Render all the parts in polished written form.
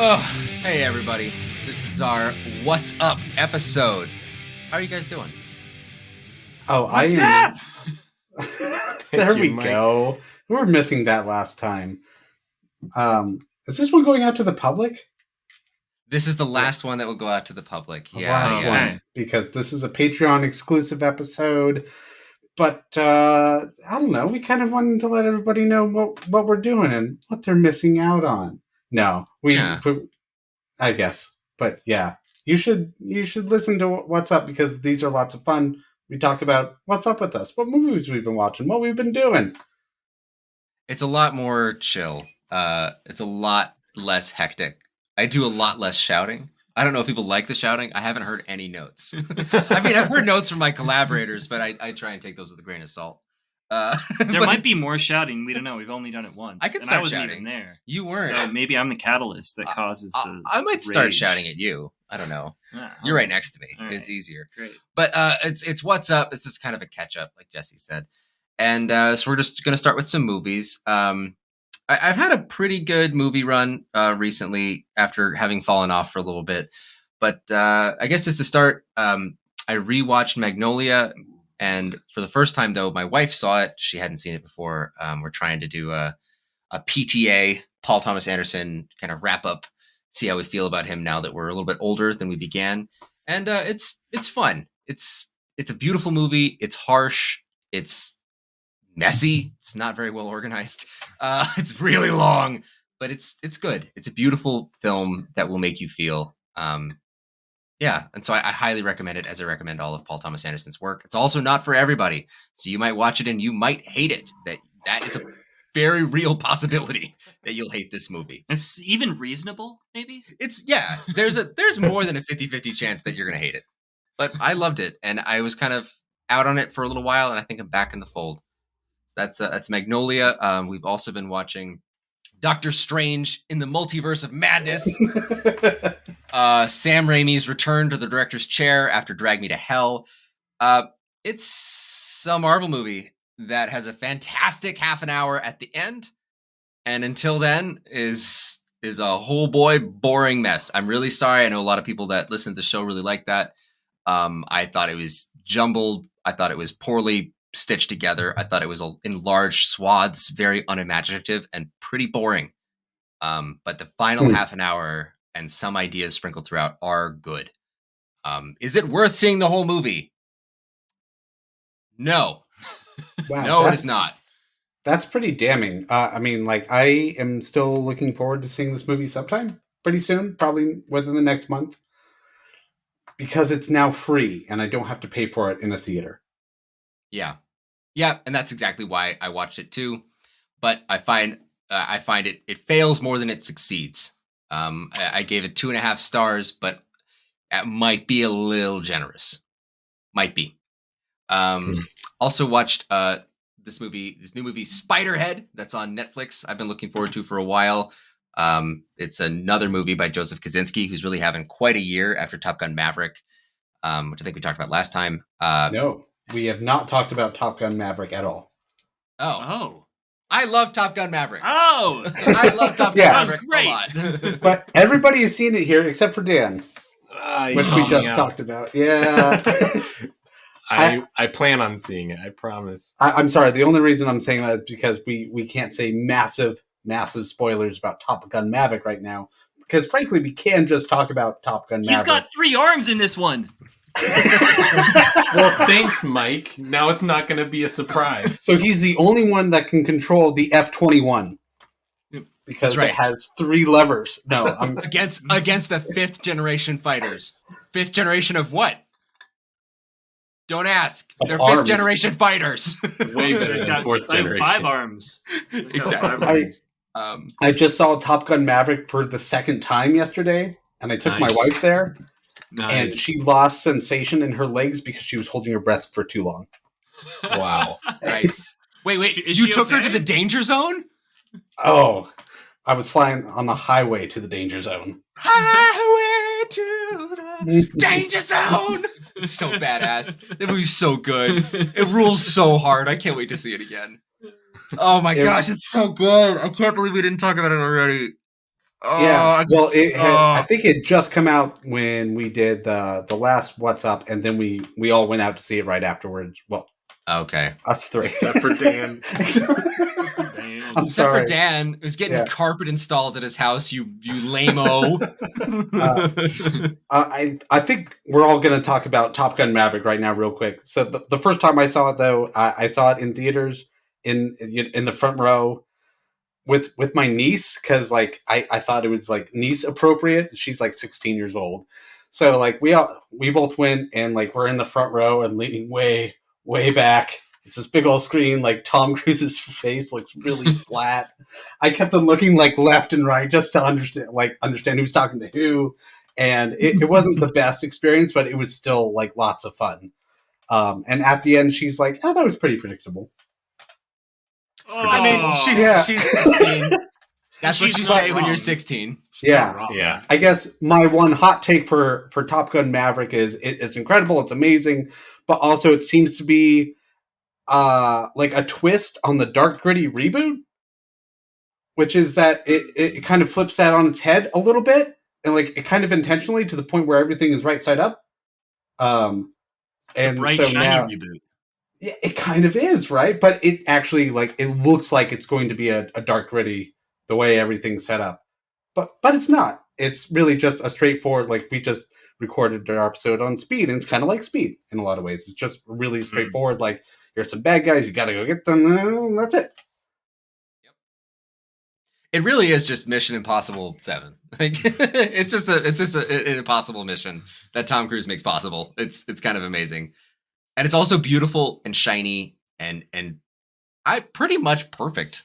Oh, hey everybody. This is our What's Up episode. How are you guys doing? Oh, What's I am. up? There you, we Mike. go. We were missing that last time. Is this one going out to the public? This is the last one that will go out to the public. The Yeah, last yeah. one, because this is a Patreon exclusive episode. But I don't know. We kind of wanted to let everybody know what we're doing and what they're missing out on. No, I guess. But yeah, you should listen to What's Up, because these are lots of fun. We talk about what's up with us, what movies we've been watching, what we've been doing. It's a lot more chill. It's a lot less hectic. I do a lot less shouting. I don't know if people like the shouting. I haven't heard any notes. I mean, I've heard notes from my collaborators, but I try and take those with a grain of salt. There might be more shouting. We don't know. We've only done it once. I could and start I wasn't shouting. even there. You weren't. So maybe I'm the catalyst that causes the I might start rage. shouting at you. I don't know. Ah, You're right next to me. All It's right. easier. Great. But it's What's Up. This is kind of a catch up, like Jesse said. And so we're just going to start with some movies. I've had a pretty good movie run recently after having fallen off for a little bit. But I guess just to start, I rewatched Magnolia. And for the first time, though, my wife saw it. She hadn't seen it before. We're trying to do a PTA, Paul Thomas Anderson, kind of wrap up, see how we feel about him now that we're a little bit older than we began. And it's fun. It's a beautiful movie. It's harsh. It's messy. It's not very well organized. It's really long, but it's good. It's a beautiful film that will make you feel. Yeah, and so I highly recommend it, as I recommend all of Paul Thomas Anderson's work. It's also not for everybody, so you might watch it and you might hate it. That is a very real possibility that you'll hate this movie. It's even reasonable, maybe? There's more than a 50-50 chance that you're going to hate it. But I loved it, and I was kind of out on it for a little while, and I think I'm back in the fold. So that's Magnolia. We've also been watching Doctor Strange in the Multiverse of Madness. Sam Raimi's return to the director's chair after Drag Me to Hell. It's a Marvel movie that has a fantastic half an hour at the end, and until then is a whole boy boring mess. I'm really sorry. I know a lot of people that listen to the show really like that. I thought it was jumbled. I thought it was poorly stitched together. I thought it was in large swaths, very unimaginative and pretty boring. But the final half an hour and some ideas sprinkled throughout are good. Is it worth seeing the whole movie? No. Wow, No, it is not. That's pretty damning. I mean, like, I am still looking forward to seeing this movie sometime pretty soon, probably within the next month, because it's now free and I don't have to pay for it in a theater. Yeah, and that's exactly why I watched it too. But I find it fails more than it succeeds. I gave it 2.5 stars, but that might be a little generous. Might be. Also watched this new movie Spiderhead, that's on Netflix. I've been looking forward to for a while. It's another movie by Joseph Kosinski, who's really having quite a year after Top Gun Maverick, which I think we talked about last time. No, we have not talked about Top Gun Maverick at all. Oh. I love Top Gun Maverick. Oh! I love Top Gun Yeah. Maverick. That A lot. But everybody has seen it here except for Dan, which we just talked about. Yeah. I plan on seeing it. I promise. I'm sorry. The only reason I'm saying that is because we can't say massive spoilers about Top Gun Maverick right now. Because frankly, we can just talk about Top Gun Maverick. He's got 3 arms in this one. Well, thanks, Mike. Now it's not going to be a surprise. So he's the only one that can control the F-21. Because That's right. it has 3 levers. No, I'm against the 5th generation fighters. 5th generation of what? Don't ask. They're 5th arms. generation fighters. Way better He's than got 4th generation. 5 arms. Exactly. I just saw Top Gun Maverick for the second time yesterday, and I took my Nice. wife there, and Nice. she lost sensation in her legs because she was holding her breath for too long. Wow. Nice. Wait. Is You she took her okay? to the danger zone? Oh, I was flying on the highway to the danger zone. Highway to the danger zone. It's so badass. That movie's so good. It rules so hard. I can't wait to see it again. Oh my gosh, it's so good. I can't believe we didn't talk about it already. Yeah, well, I Oh. think it just come out when we did the last What's Up, and then we all went out to see it right afterwards. Well, Okay. us three, Except for Dan. I'm Except sorry. for Dan, who's getting Yeah. carpet installed at his house. You lame-o. I think we're all going to talk about Top Gun Maverick right now, real quick. So the first time I saw it, though, I saw it in theaters in the front row with my niece, because like I thought it was like niece appropriate. She's like 16 years old, so like we both went, and like we're in the front row and leaning way back. It's this big old screen. Like Tom Cruise's face looks really flat. I kept on looking like left and right just to understand who's talking to who, and it wasn't the best experience, but it was still like lots of fun. And at the end, she's like, "Oh, that was pretty predictable." I mean, she's Yeah. 16. That's what She's you not say when you're wrong. 16. Yeah. Yeah. I guess my one hot take for Top Gun Maverick is it's incredible, it's amazing, but also it seems to be like a twist on the Dark Gritty reboot, which is that it kind of flips that on its head a little bit, and like it kind of intentionally, to the point where everything is right side up. And Bright so shiny now, reboot. yeah, it kind of is, right? But it actually, like, it looks like it's going to be a Dark Gritty, the way everything's set up. But it's not. It's really just a straightforward, like, we just recorded our episode on Speed, and it's kind of like Speed in a lot of ways. It's just really straightforward. Like, here's some bad guys, you gotta go get them, and that's it. It really is just Mission Impossible 7. Like it's just an impossible mission that Tom Cruise makes possible. It's kind of amazing. And it's also beautiful and shiny and I pretty much perfect.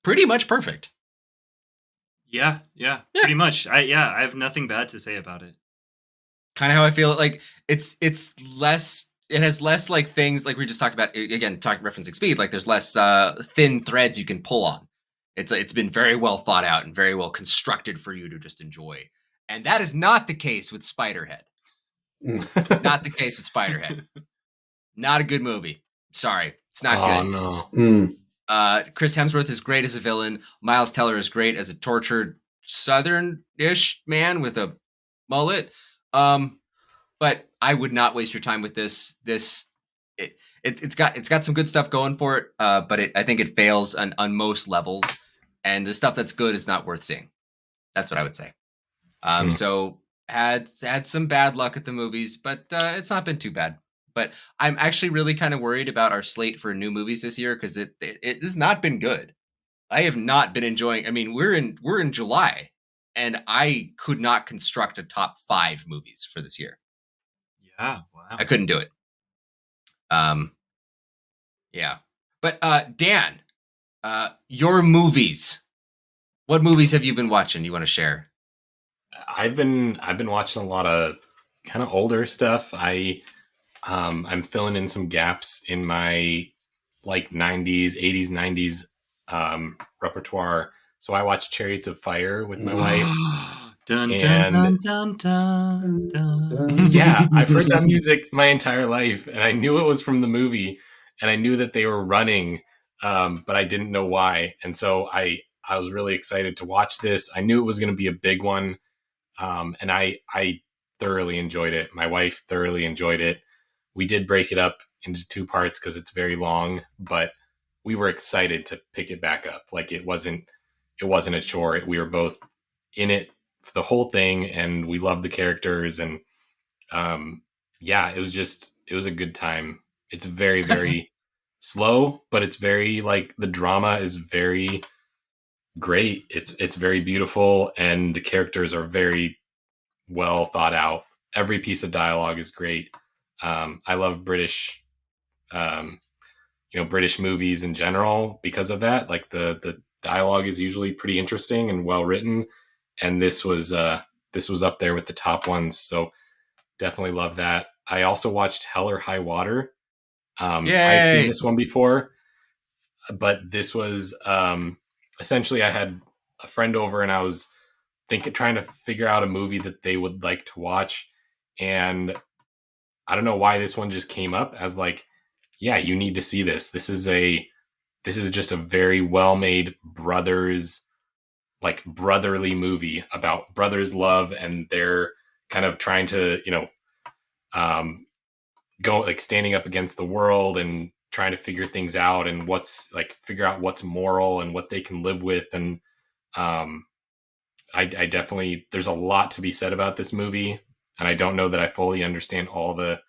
Pretty much perfect. Yeah, pretty much. I have nothing bad to say about it. Kind of how I feel. Like it's less. It has less like things like we just talked about again. Referencing Speed. Like there's less thin threads you can pull on. It's been very well thought out and very well constructed for you to just enjoy. And that is not the case with Spiderhead. Not the case with Spiderhead. Not a good movie. Sorry, it's not good. Oh no. Chris Hemsworth is great as a villain. Miles Teller is great as a tortured Southern-ish man with a mullet. But I would not waste your time with this. It's got some good stuff going for it, but I think it fails on most levels, and the stuff that's good is not worth seeing. That's what I would say. So had some bad luck at the movies, but it's not been too bad. But I'm actually really kind of worried about our slate for new movies this year, because it has not been good. I have not been enjoying. I mean, we're in July, and I could not construct a top 5 movies for this year. Yeah, wow. I couldn't do it. Yeah. But Dan, your movies. What movies have you been watching? You want to share? I've been watching a lot of kind of older stuff. I'm filling in some gaps in my like 90s, 80s, 90s repertoire. So I watched Chariots of Fire with my wife. Dun, dun, And- dun, dun, dun, dun. Yeah, I've heard that music my entire life, and I knew it was from the movie, and I knew that they were running, but I didn't know why. And so I was really excited to watch this. I knew it was going to be a big one, and I thoroughly enjoyed it. My wife thoroughly enjoyed it. We did break it up into 2 parts because it's very long, but we were excited to pick it back up. Like it wasn't a chore. We were both in it for the whole thing, and we loved the characters, and it was a good time. It's very, very slow, but it's very like the drama is very great. It's very beautiful, and the characters are very well thought out. Every piece of dialogue is great. I love British, British movies in general because of that. Like the dialogue is usually pretty interesting and well written, and this was up there with the top ones. So definitely love that. I also watched Hell or High Water. I've seen this one before, but this was essentially I had a friend over, and I was trying to figure out a movie that they would like to watch, and I don't know why this one just came up as like, yeah, you need to see this. This is just a very well-made brothers like brotherly movie about brothers' love, and they're kind of trying to, go like standing up against the world and trying to figure things out, and figure out what's moral and what they can live with. And I definitely, there's a lot to be said about this movie, and I don't know that I fully understand all the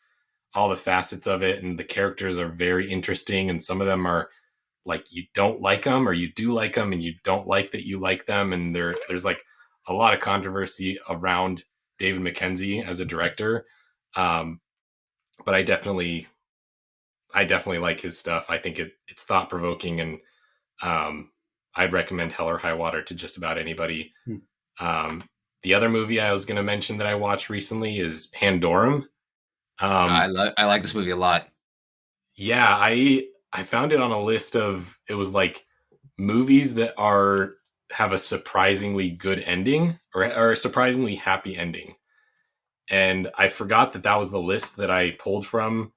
facets of it. And the characters are very interesting, and some of them are like you don't like them, or you do like them, and you don't like that you like them. And there's like a lot of controversy around David Mackenzie as a director. But I definitely like his stuff. I think it's thought provoking, and I'd recommend Hell or High Water to just about anybody. The other movie I was going to mention that I watched recently is Pandorum. I like this movie a lot. Yeah, I found it on a list of, it was like movies that have a surprisingly good ending, or a surprisingly happy ending. And I forgot that was the list that I pulled from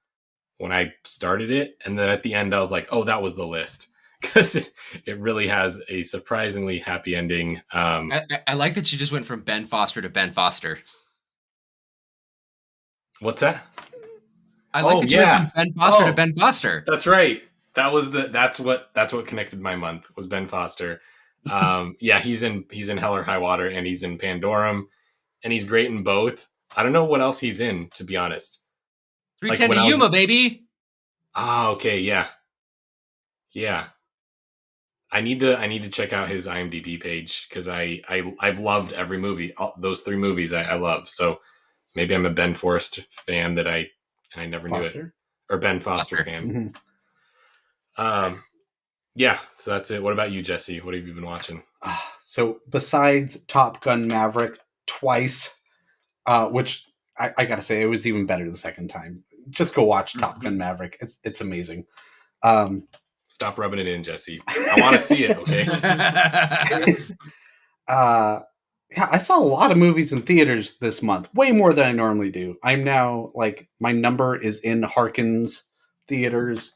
when I started it. And then at the end, I was like, oh, that was the list. Because it really has a surprisingly happy ending. I like that you just went from Ben Foster to Ben Foster. What's that? I like that you went from Ben Foster to Ben Foster. That's right. That's what connected my month, was Ben Foster. Yeah, he's in Hell or High Water, and he's in Pandorum, and he's great in both. I don't know what else he's in, to be honest. 310 to Yuma, baby. Ah, okay, yeah. I need to check out his IMDb page, because I've loved every movie. Those 3 movies I love. So maybe I'm a Ben Forrest fan that I never knew it, or Ben Foster fan. Yeah. So that's it. What about you, Jesse? What have you been watching? So besides Top Gun Maverick twice, which I gotta say, it was even better the second time. Just go watch Top Gun Maverick. It's amazing. Stop rubbing it in, Jesse. I want to see it. Okay. Yeah, I saw a lot of movies in theaters this month, way more than I normally do. I'm now my number is in Harkins Theaters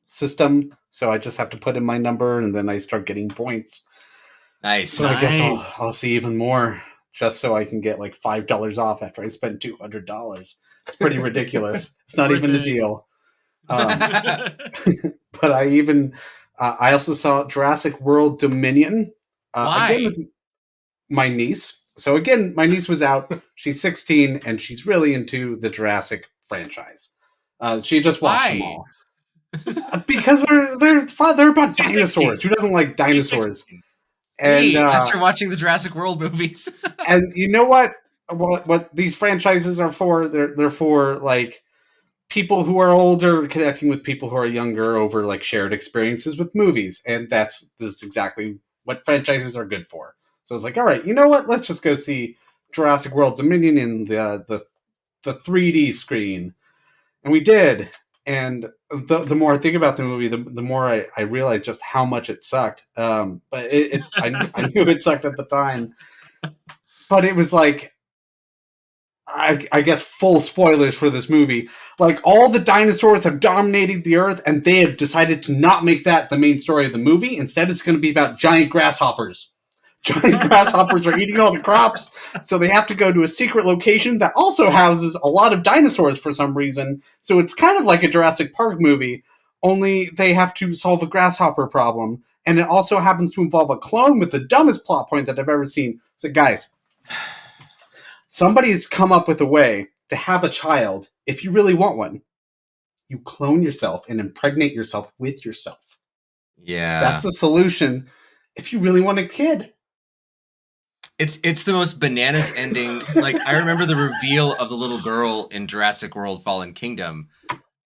system, so I just have to put in my number, and then I start getting points. Nice. So I guess I'll see even more, just so I can get like $5 off after I spend $200. It's pretty ridiculous. It's not even a deal. But I also saw Jurassic World Dominion. Why? Again with my niece. So again, my niece was out. She's 16, and she's really into the Jurassic franchise. She just watched them all. Because they're about dinosaurs. Who doesn't like dinosaurs? And after watching the Jurassic World movies. And you know what these franchises are for? They're for like people who are older connecting with people who are younger over like shared experiences with movies. And this is exactly what franchises are good for. So it's like, all right, you know what? Let's just go see Jurassic World Dominion in the 3D screen. And we did. And the more I think about the movie, the more I realize just how much it sucked. But I knew it sucked at the time. But it was like, I guess full spoilers for this movie. Like, all the dinosaurs have dominated the earth, and they have decided to not make that the main story of the movie. Instead, it's going to be about giant grasshoppers. Giant grasshoppers are eating all the crops, so they have to go to a secret location that also houses a lot of dinosaurs for some reason. So it's kind of like a Jurassic Park movie, only they have to solve a grasshopper problem. And it also happens to involve a clone with the dumbest plot point that I've ever seen. So guys, somebody's come up with a way to have a child, if you really want one. You clone yourself and impregnate yourself with yourself. Yeah. That's a solution if you really want a kid. It's the most bananas ending. Like, I remember the reveal of the little girl in Jurassic World Fallen Kingdom.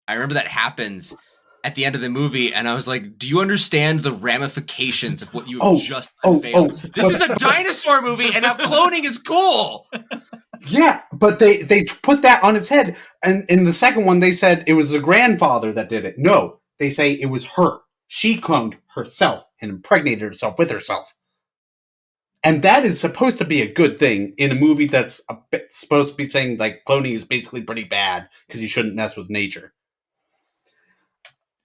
I remember that happens at the end of the movie, and I was like, do you understand the ramifications of what you have just unveiled? This is a dinosaur movie, and now cloning is cool! Yeah, but they put that on its head. And in the second one, they said it was the grandfather that did it. No, they say it was her. She cloned herself and impregnated herself with herself. And that is supposed to be a good thing in a movie that's supposed to be saying, like, cloning is basically pretty bad because you shouldn't mess with nature.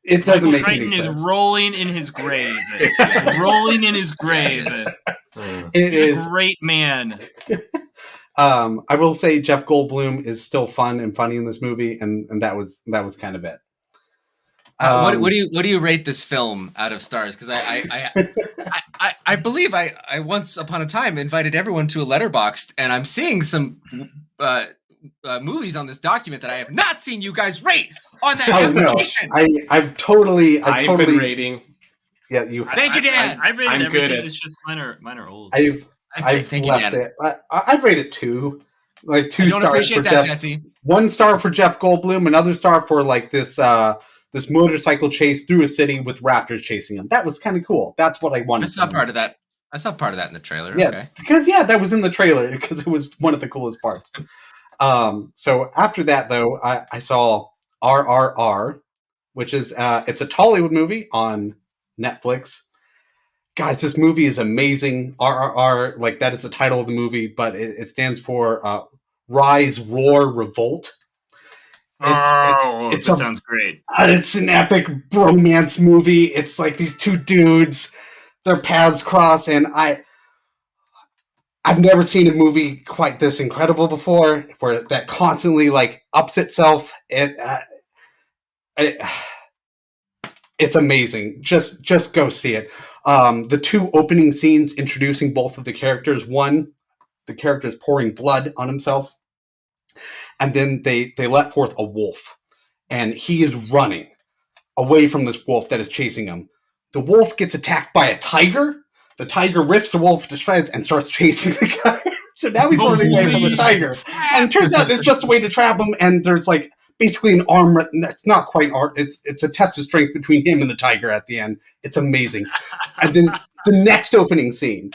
It doesn't make any sense. Is rolling in his grave. Rolling in his grave. He's is. a great man. I will say Jeff Goldblum is still fun and funny in this movie, and that was kind of it. What do you rate this film out of stars? Because I believe I once upon a time invited everyone to a Letterboxd, and I'm seeing some movies on this document that I have not seen you guys rate on that application. No. I've totally been rating. Yeah, you. Thank you, Dan. I rated I'm everything. good at- It's just mine are old. I've Thank you, left Dan. it. I've rated 2, like 2 I don't stars appreciate for that, Jeff. Jesse. 1 star for Jeff Goldblum, another star for like this motorcycle chase through a city with raptors chasing him. That was kind of cool. That's what I wanted. I saw part of that. I saw part of that in the trailer. Yeah, Okay. because that was in the trailer because it was one of the coolest parts. So after that, though, I saw RRR, which is it's a Tollywood movie on Netflix. Guys, this movie is amazing. RRR, like that is the title of the movie, but it stands for Rise, Roar, Revolt. That sounds great. It's an epic bromance movie. It's like these 2 dudes, their paths cross, and I've never seen a movie quite this incredible before, where that constantly like ups itself. It's amazing. Just go see it. The 2 opening scenes introducing both of the characters. One, the character is pouring blood on himself, and then they let forth a wolf, and he is running away from this wolf that is chasing him. The wolf gets attacked by a tiger. The tiger rips the wolf to shreds and starts chasing the guy. So now he's running away from the tiger. And it turns out it's just a way to trap him, and there's like basically an arm. That's not quite art. It's a test of strength between him and the tiger at the end. It's amazing. And then the next opening scene,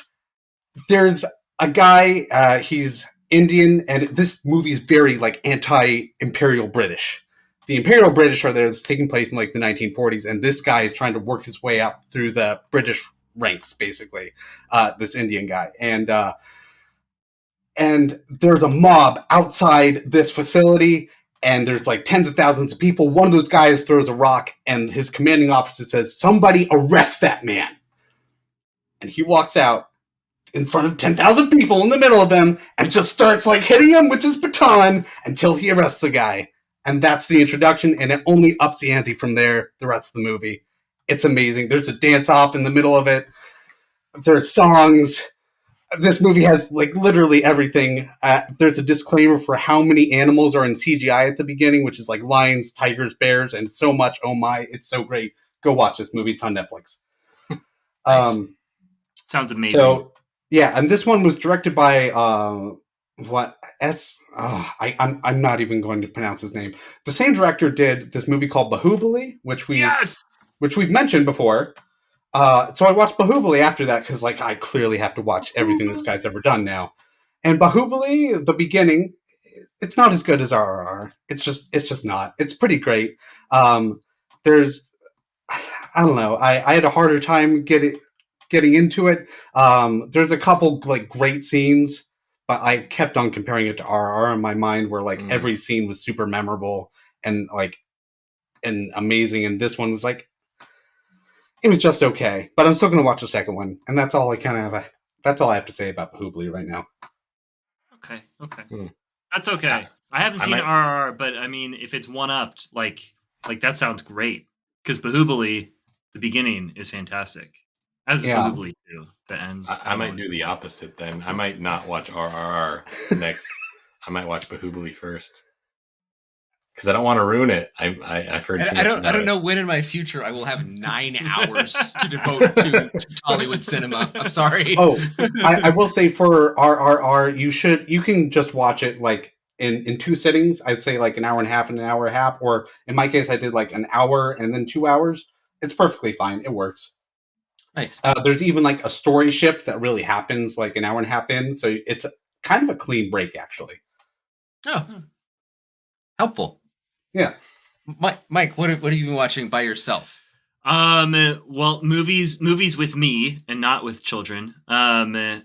there's a guy, he's Indian, and this movie is very like anti-imperial British. The Imperial British are there. It's taking place in like the 1940s, and this guy is trying to work his way up through the British ranks, basically. This Indian guy, and there's a mob outside this facility, and there's like tens of thousands of people. One of those guys throws a rock, and his commanding officer says, "Somebody arrest that man." And he walks out in front of 10,000 people in the middle of them and just starts like hitting him with his baton until he arrests the guy. And that's the introduction, and it only ups the ante from there the rest of the movie. It's amazing. There's a dance-off in the middle of it. There's songs. This movie has like literally everything. There's a disclaimer for how many animals are in CGI at the beginning, which is like lions, tigers, bears, and so much. Oh my, it's so great. Go watch this movie. It's on Netflix. Nice. Sounds amazing. So, yeah, and this one was directed by I'm not even going to pronounce his name. The same director did this movie called Bahubali, which we've mentioned before. So I watched Bahubali after that because like I clearly have to watch everything this guy's ever done now. And Bahubali, the beginning, it's not as good as RRR. It's just not. It's pretty great. There's I don't know. I had a harder time getting into it. There's a couple like great scenes, but I kept on comparing it to RRR in my mind, where like every scene was super memorable and amazing, and this one was like it was just okay. But I'm still going to watch the second one, and that's all I that's all I have to say about Bahubali right now. Okay. That's okay. I haven't seen RRR, but I mean, if it's one-upped, like that sounds great. Because Bahubali, the beginning is fantastic. As Bahubali 2, the end. I might do the opposite then. I might not watch RRR next. I might watch Bahubali first. Because I don't want to ruin it. I've heard too much about I don't it. know when in my future I will have 9 hours to devote to Hollywood cinema. I'm sorry. Oh, I will say for RRR, you can just watch it like in 2 sittings. I'd say like an hour and a half and an hour and a half, or in my case, I did like an hour and then 2 hours. It's perfectly fine. It works. Nice. There's even like a story shift that really happens like an hour and a half in, so it's kind of a clean break actually. Oh, helpful. Yeah, Mike, what have you been watching by yourself? Well, movies with me and not with children. I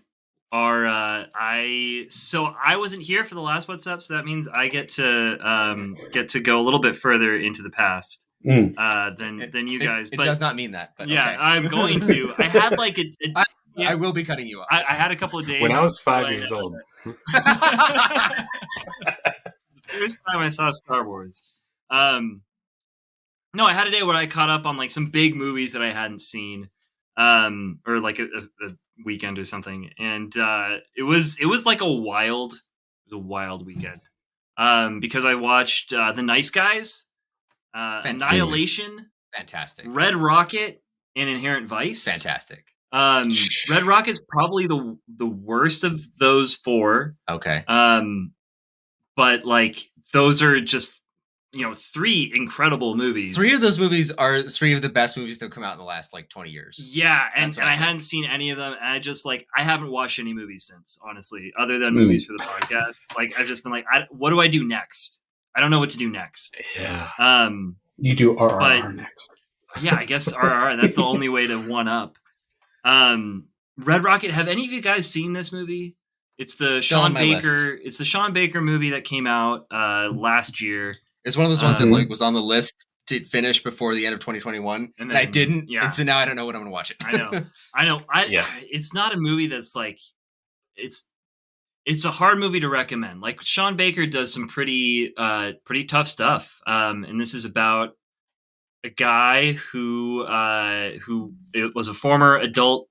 wasn't here for the last What's Up, so that means I get to go a little bit further into the past than you guys. It but does not mean that. But yeah, okay. I'm going to. I had like I will be cutting you off. I had a couple of days when I was 5 years old. The first time I saw Star Wars. No, I had a day where I caught up on like some big movies that I hadn't seen, or like a weekend or something, and it was like a wild weekend, because I watched The Nice Guys, Annihilation, fantastic, Red Rocket, and Inherent Vice, fantastic. Red Rocket's probably the worst of those four. Okay. But like those are just, three incredible movies. Three of those movies are three of the best movies to come out in the last like 20 years. Yeah, and I hadn't seen any of them. And I just I haven't watched any movies since, honestly, other than movies for the podcast. Like I've just been like, what do I do next? I don't know what to do next. Yeah. You do RRR next. Yeah, I guess RRR. That's the only way to one up. Red Rocket. Have any of you guys seen this movie? It's the Sean Baker. List. It's the Sean Baker movie that came out last year. It's one of those ones that was on the list to finish before the end of 2021, and I didn't. Yeah. And so now I don't know when I'm going to watch it. I know. It's not a movie that's like it's a hard movie to recommend. Like Sean Baker does some pretty tough stuff, and this is about a guy who was a former adult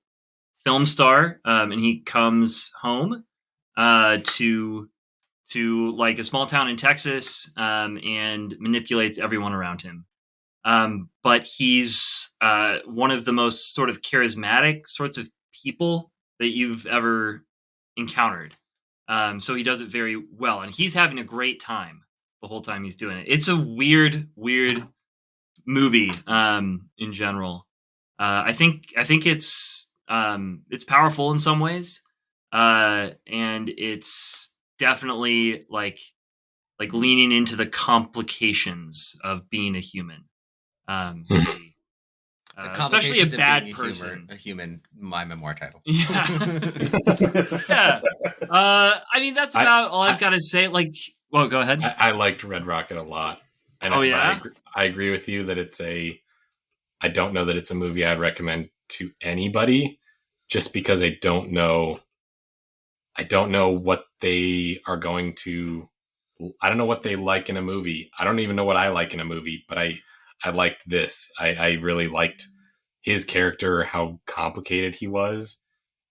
film star, and he comes home to like a small town in Texas, and manipulates everyone around him. But he's one of the most sort of charismatic sorts of people that you've ever encountered. So he does it very well, and he's having a great time the whole time he's doing it. It's a weird movie in general. I think it's powerful in some ways, and it's definitely like leaning into the complications of being a human, especially a bad person. A human, my memoir title. Yeah. Yeah. I mean, that's about all I've got to say. Like, well, go ahead. I liked Red Rocket a lot. And I agree with you that I don't know that it's a movie I'd recommend to anybody, just because I don't know what they are going to. I don't know what they like in a movie. I don't even know what I like in a movie, but I liked this. I really liked his character, how complicated he was,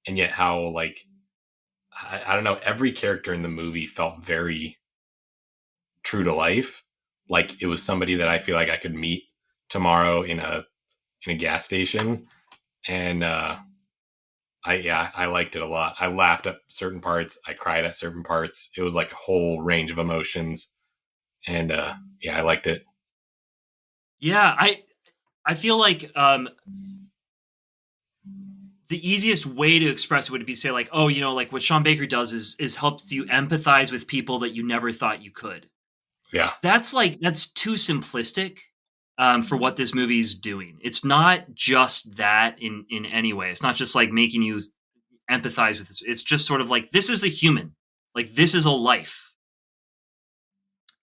and yet how I don't know, every character in the movie felt very true to life. Like it was somebody that I feel like I could meet tomorrow in a gas station. And I liked it a lot. I laughed at certain parts. I cried at certain parts. It was like a whole range of emotions. And I liked it. Yeah, I feel like the easiest way to express it would be say like, oh, like what Sean Baker does is helps you empathize with people that you never thought you could. Yeah. That's too simplistic for what this movie's doing. It's not just that in any way. It's not just like making you empathize with this. It's just sort of like, this is a human. Like, this is a life.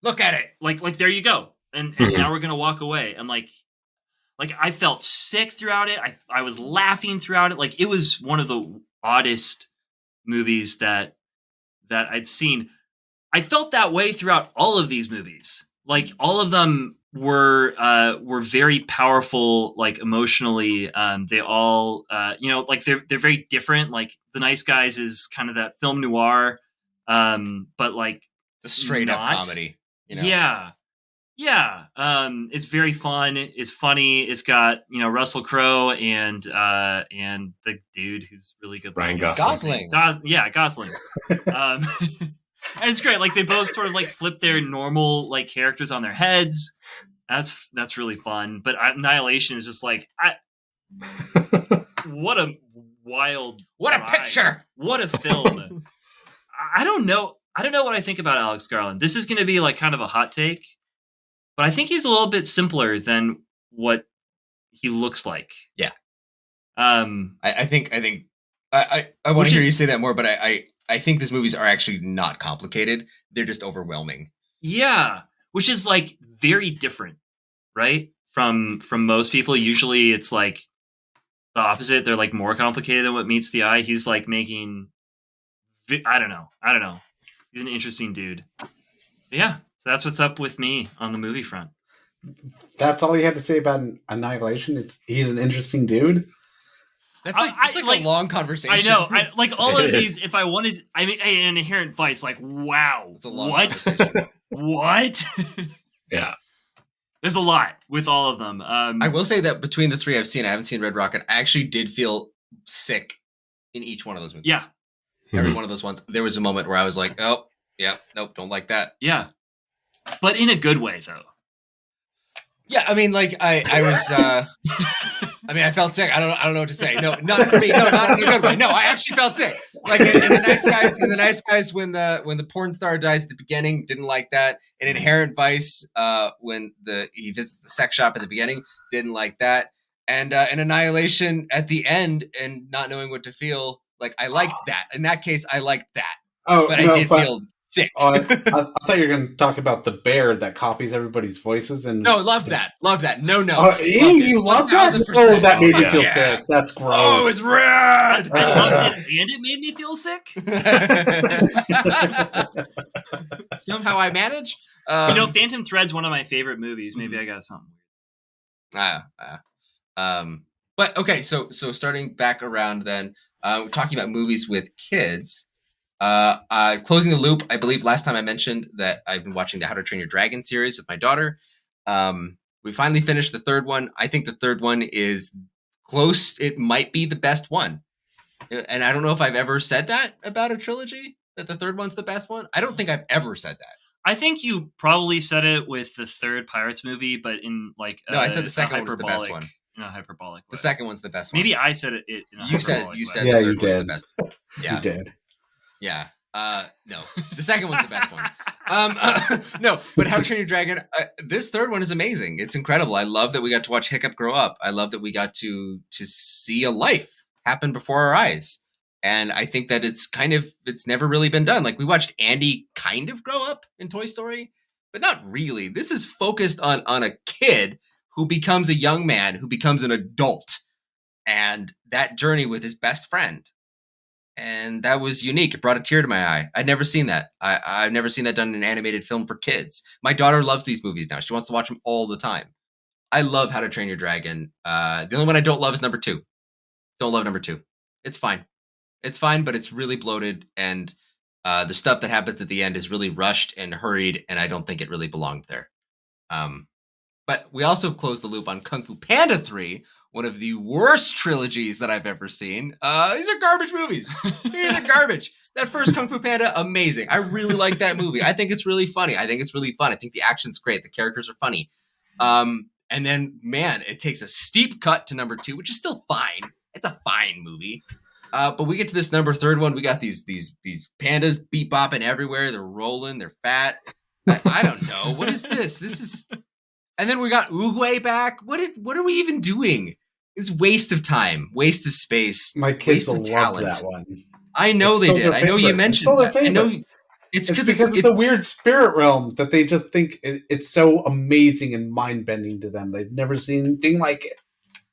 Look at it. Like there you go. And now we're going to walk away. And like I felt sick throughout it. I was laughing throughout it. Like it was one of the oddest movies that I'd seen. I felt that way throughout all of these movies. Like all of them were very powerful, like emotionally. They all, like they're very different. Like The Nice Guys is kind of that film noir, but like the straight up comedy. Yeah. Yeah. It's very fun. It's funny. It's got, Russell Crowe and the dude who's really good. Ryan Gosling. Gosling. And it's great. Like they both sort of like flip their normal like characters on their heads. That's really fun. But Annihilation is just like, what a wild, what a picture, what a film. I don't know what I think about Alex Garland. This is going to be like kind of a hot take, but I think he's a little bit simpler than what he looks like. Yeah. I think I want to hear you say that more, but I think these movies are actually not complicated. They're just overwhelming. Yeah. Which is like very different, right? From most people. Usually it's like the opposite. They're like more complicated than what meets the eye. He's like making, I don't know. He's an interesting dude. But yeah, so that's what's up with me on the movie front. That's all you had to say about Annihilation? He's an interesting dude? That's like a long conversation. I know. Like all of these, if I wanted, I mean, an Inherent Vice, like, wow. It's a long what? What? Yeah. There's a lot with all of them. I will say that between the three I've seen, I haven't seen Red Rocket. I actually did feel sick in each one of those movies. Yeah. Every one of those ones. There was a moment where I was like, oh, yeah, nope, don't like that. Yeah. But in a good way, though. Yeah, I mean, like I was. I mean, I felt sick. I don't know what to say. No, not for me. No, not in a good way. No, I actually felt sick. Like in the Nice Guys, when the porn star dies at the beginning, didn't like that. In Inherent Vice, when he visits the sex shop at the beginning, didn't like that. And in Annihilation at the end, and not knowing what to feel, like I liked that. In that case, I liked that. Oh, but I did feel sick. I thought you were going to talk about the bear that copies everybody's voices. And no, love that. No notes. You love that? Oh, that made me feel sick. That's gross. Oh, it's rad. I loved it, and it made me feel sick. Somehow I manage. Phantom Thread's one of my favorite movies. Maybe I got something weird. But okay, so starting back around then, we're talking about movies with kids. Closing the loop, I believe last time I mentioned that I've been watching the How to Train Your Dragon series with my daughter. We finally finished the third one. I think the third one is close. It might be the best one. And I don't know if I've ever said that about a trilogy, that the third one's the best one. I don't think I've ever said that. I think you probably said it with the third Pirates movie, but in like no, I said the second one was the best one. In a hyperbolic way. The second one's the best one. Maybe I said it in a hyperbolic you said way. the third was the best. Yeah, you did. Yeah. No, the second one's the best one. No, but How to Train Your Dragon, this third one is amazing. It's incredible. I love that we got to watch Hiccup grow up. I love that we got to see a life happen before our eyes. And I think that it's never really been done. Like we watched Andy kind of grow up in Toy Story, but not really. This is focused on a kid who becomes a young man, who becomes an adult, and that journey with his best friend. And that was unique. It brought a tear to my eye. I'd never seen that. I've never seen that done in an animated film for kids. My daughter loves these movies now. She wants to watch them all the time. I love How to Train Your Dragon. The only one I don't love is number 2. Don't love number 2. It's fine. It's fine, but it's really bloated. And the stuff that happens at the end is really rushed and hurried. And I don't think it really belonged there. But we also closed the loop on Kung Fu Panda 3, one of the worst trilogies that I've ever seen. These are garbage movies. These are garbage. That first Kung Fu Panda, amazing. I really like that movie. I think it's really funny. I think it's really fun. I think the action's great. The characters are funny. And then, man, it takes a steep cut to number 2, which is still fine. It's a fine movie. But we get to this third one. We got these pandas beat-bopping everywhere. They're rolling. They're fat. I don't know. What is this? This is... And then we got Oogway back. What are we even doing? It's waste of time, waste of space. My kids waste will love that one. I know they did. I know you mentioned that. I know it's because it's a weird spirit realm that they just think it's so amazing and mind bending to them. They've never seen anything like it.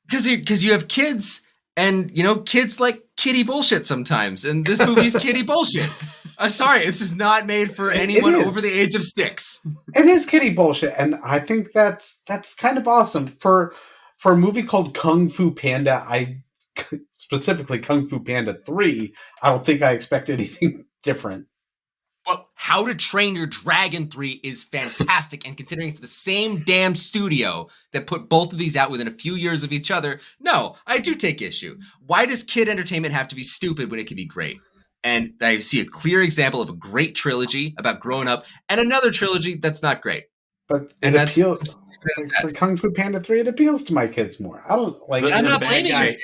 Because you have kids, and kids like kitty bullshit sometimes, and this movie's kitty bullshit. I'm sorry, this is not made for anyone over the age of 6. It is kitty bullshit, and I think that's kind of awesome for a movie called Kung Fu Panda. Specifically Kung Fu Panda 3. I don't think I expect anything different. Well, How to Train Your Dragon 3 is fantastic, and considering it's the same damn studio that put both of these out within a few years of each other, no, I do take issue. Why does kid entertainment have to be stupid when it can be great? And I see a clear example of a great trilogy about growing up and another trilogy that's not great. But it appeals for Kung Fu Panda 3. It appeals to my kids more. I don't like. But I'm not blaming you.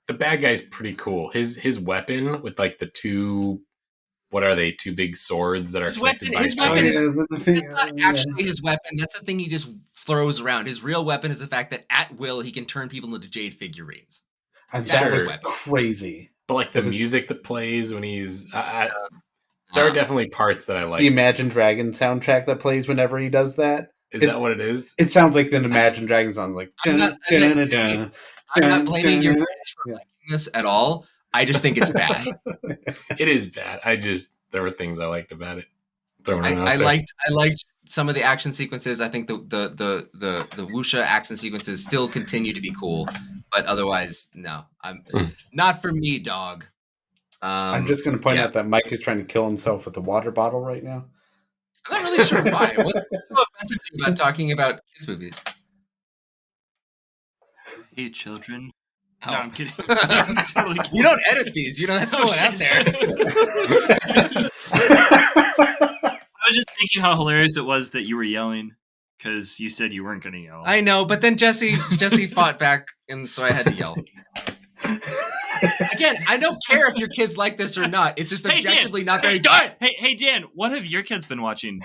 The bad guy's pretty cool. His weapon with like the 2, what are they? 2 big swords that are connected by his weapon is not actually his weapon. That's the thing he just throws around. His real weapon is the fact that at will he can turn people into jade figurines. And that's his weapon. Crazy. But like the music that plays when he's... there are definitely parts that I like. The Imagine Dragon soundtrack that plays whenever he does that. Is that what it is? It sounds like an Imagine Dragons song, like. I'm not blaming your kids for liking this at all. I just think it's bad. It is bad. There were things I liked about it. I liked some of the action sequences. I think the wuxia action sequences still continue to be cool, but otherwise, no. I'm not for me, dog. I'm just going to point out that Mike is trying to kill himself with a water bottle right now. I'm not really sure why. What's so offensive to you about talking about kids' movies? Hey, children. Oh. No, I'm kidding. I'm totally kidding. You don't edit these. You know that's going out there. I was just thinking how hilarious it was that you were yelling because you said you weren't going to yell. I know, but then Jesse fought back, and so I had to yell. Again, I don't care if your kids like this or not. It's just objectively not very good. Hey, Dan, what have your kids been watching?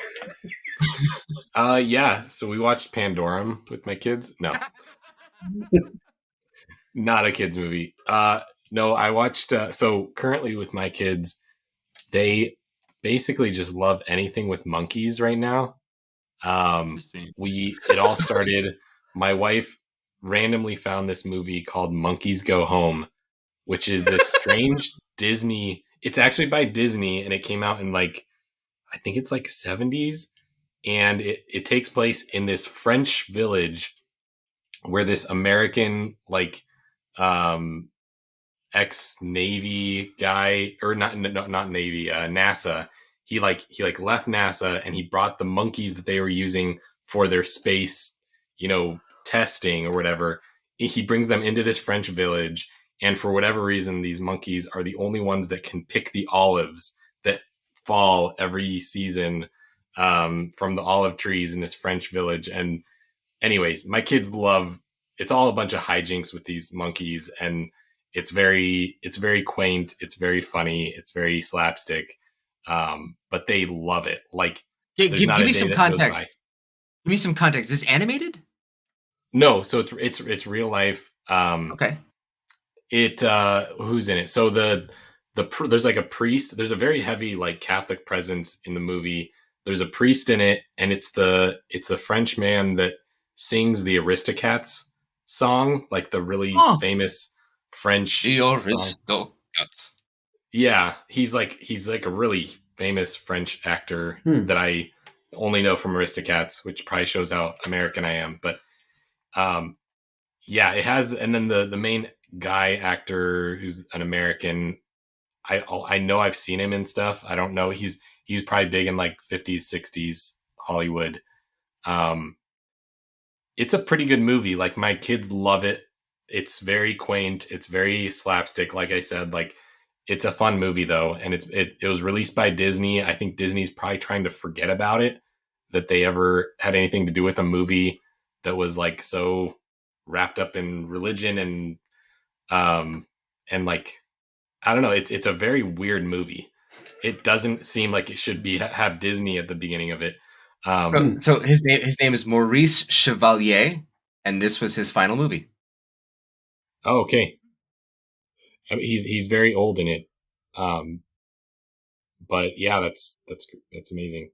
Yeah. So we watched Pandorum with my kids. No, not a kids movie. No, I watched. So currently with my kids, they basically just love anything with monkeys right now. It all started. My wife randomly found this movie called Monkeys Go Home, which is this strange Disney. It's actually by Disney, and it came out in I think it's 70s, and it takes place in this French village where this American ex-Navy guy, or not Navy, NASA. He left NASA, and he brought the monkeys that they were using for their space, testing or whatever. He brings them into this French village. And for whatever reason, these monkeys are the only ones that can pick the olives that fall every season from the olive trees in this French village. And anyways, my kids it's all a bunch of hijinks with these monkeys. And it's very quaint. It's very funny. It's very slapstick. But they love it. Give me some context. Give me some context. Is this animated? No. So it's real life. Okay. Who's in it? So there's a priest. There's a very heavy Catholic presence in the movie. There's a priest in it, and it's the French man that sings the Aristocats song, the really famous French. The Aristocats. Yeah, he's a really famous French actor that I only know from Aristocats, which probably shows how American I am. But yeah, it has, and then the main guy actor who's an American, I know I've seen him in stuff. I don't know. He's probably big in 50s, 60s Hollywood. It's a pretty good movie. My kids love it. It's very quaint. It's very slapstick. Like I said, it's a fun movie though. And it was released by Disney. I think Disney's probably trying to forget about it, that they ever had anything to do with a movie that was so wrapped up in religion and I don't know. It's a very weird movie. It doesn't seem like it should have Disney at the beginning of it. So his name is Maurice Chevalier, and this was his final movie. Oh, okay. I mean, he's very old in it. But yeah, that's amazing.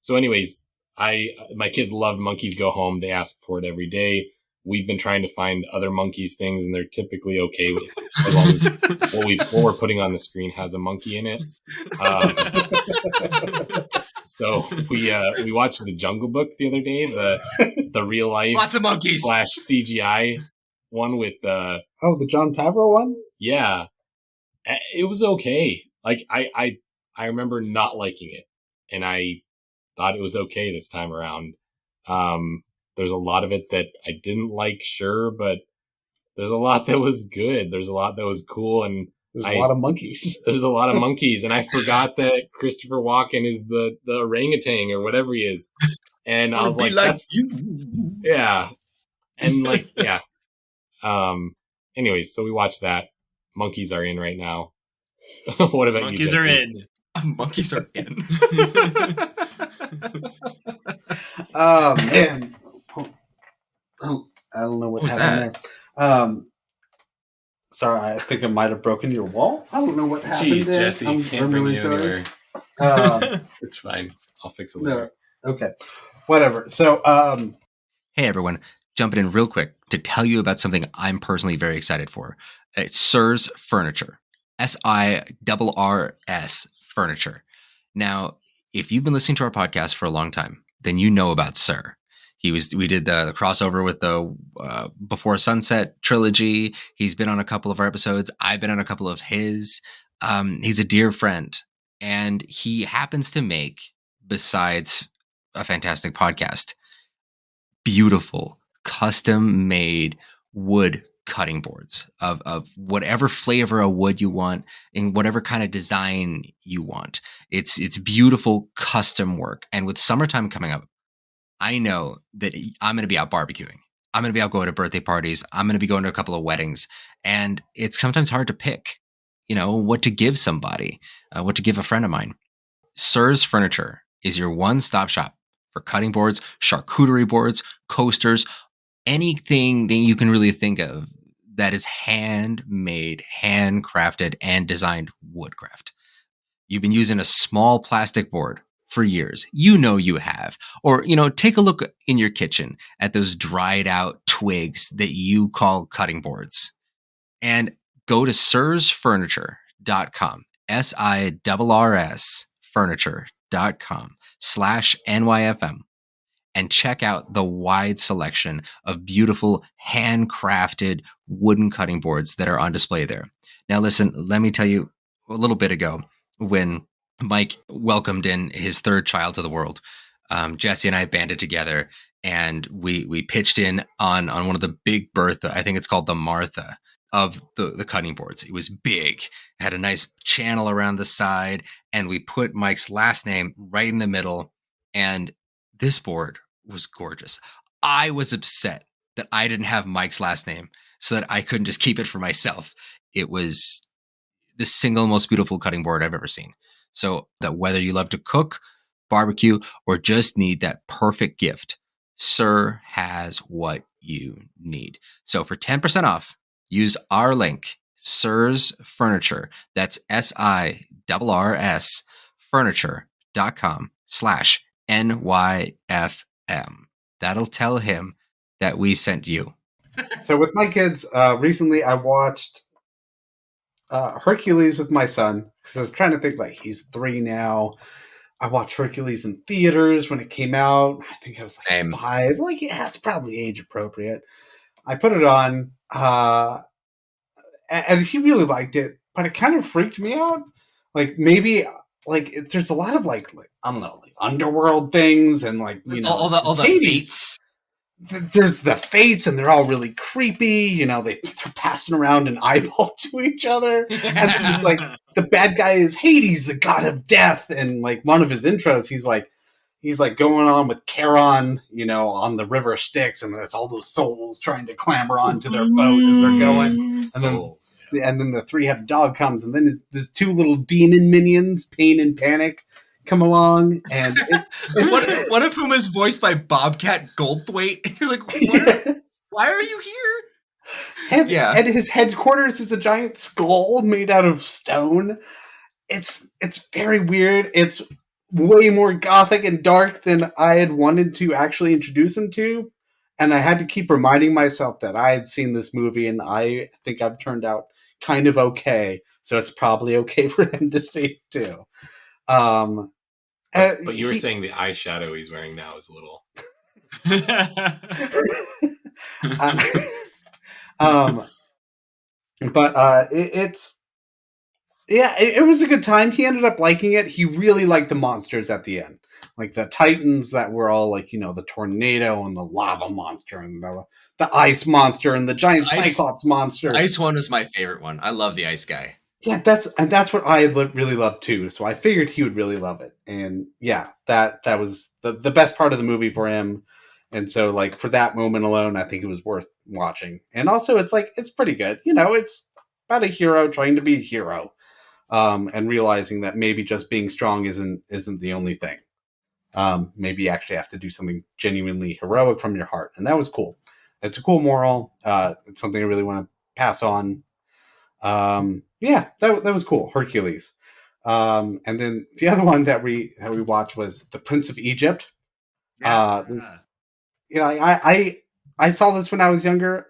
So anyways, my kids love Monkeys Go Home. They ask for it every day. We've been trying to find other monkeys things, and they're typically okay with it, as long as what we're putting on the screen has a monkey in it. So we watched The Jungle Book the other day, the real life lots of monkeys / CGI one with the Jon Favreau one. Yeah, it was okay. I remember not liking it, and I thought it was okay this time around. There's a lot of it that I didn't like, sure, but there's a lot that was good. There's a lot that was cool, and there's a lot of monkeys. There's a lot of monkeys, and I forgot that Christopher Walken is the orangutan or whatever he is. And I was like, that's yeah. And yeah. Anyways, so we watched that. Monkeys are in right now. What about monkeys you? Monkeys are in. Monkeys are in. Oh man. I don't know what happened there. Sorry, I think I might have broken your wall. I don't know what happened. Jeez, there. Jesse, can't bring you anywhere. It's fine. I'll fix it later. No. Okay. whatever. So, hey everyone, jumping in real quick to tell you about something I'm personally very excited for. It's Sir's Furniture, SIRRS Furniture. Now, if you've been listening to our podcast for a long time, then you know about Sir. We did the crossover with the Before Sunset trilogy. He's been on a couple of our episodes. I've been on a couple of his. He's a dear friend, and he happens to make, besides a fantastic podcast, beautiful custom made wood cutting boards of whatever flavor of wood you want in whatever kind of design you want. It's beautiful custom work. And with summertime coming up, I know that I'm going to be out barbecuing. I'm going to be out going to birthday parties. I'm going to be going to a couple of weddings. And it's sometimes hard to pick, what to give somebody, what to give a friend of mine. Sir's Furniture is your one-stop shop for cutting boards, charcuterie boards, coasters, anything that you can really think of that is handmade, handcrafted, and designed woodcraft. You've been using a small plastic board for years. You have. Or, take a look in your kitchen at those dried out twigs that you call cutting boards. And go to sirsfurniture.com, SIRRS furniture.com/NYFM and check out the wide selection of beautiful handcrafted wooden cutting boards that are on display there. Now, listen, let me tell you, a little bit ago when Mike welcomed in his third child to the world, Jesse and I banded together and we pitched in on one of the big Bertha, I think it's called the Martha, of the cutting boards. It was big, it had a nice channel around the side, and we put Mike's last name right in the middle. And this board was gorgeous. I was upset that I didn't have Mike's last name so that I couldn't just keep it for myself. It was the single most beautiful cutting board I've ever seen. So that whether you love to cook, barbecue, or just need that perfect gift, Sir has what you need. So for 10% off, use our link, Sir's Furniture. That's SIRRS furniture.com/NYFM. That'll tell him that we sent you. So with my kids, recently I watched Hercules with my son, because I was trying to think, like, he's 3 now. I watched Hercules in theaters when it came out. I think I was like 5. Like, yeah, it's probably age appropriate. I put it on, and he really liked it, but it kind of freaked me out. Like, maybe, like, there's a lot of like I don't know, like underworld things and like, all the fates. There's the fates, and they're all really creepy. They're passing around an eyeball to each other, and then it's like the bad guy is Hades, the god of death, and like one of his intros, he's like going on with Charon, on the River Styx, and there's all those souls trying to clamber onto their boat as they're going, and then the 3-headed dog comes, and then there's 2 little demon minions, Pain and Panic, come along, and one of whom is voiced by Bobcat Goldthwait. You're like, why are you here? And his headquarters is a giant skull made out of stone. It's very weird. It's way more gothic and dark than I had wanted to actually introduce him to, and I had to keep reminding myself that I had seen this movie, and I think I've turned out kind of okay, so it's probably okay for him to see it too. But you were saying the eyeshadow he's wearing now is a little. It was a good time. He ended up liking it. He really liked the monsters at the end, like the Titans that were all like, the tornado and the lava monster and the ice monster and the giant Cyclops monster. The ice one was my favorite one. I love the ice guy. Yeah, that's what I really love too. So I figured he would really love it, and yeah, that was the best part of the movie for him. And so, like, for that moment alone, I think it was worth watching. And also, it's pretty good. It's about a hero trying to be a hero, and realizing that maybe just being strong isn't the only thing. Maybe you actually have to do something genuinely heroic from your heart, and that was cool. It's a cool moral. It's something I really want to pass on. Yeah, that was cool. Hercules. And then the other one that we watched was The Prince of Egypt. I saw this when I was younger.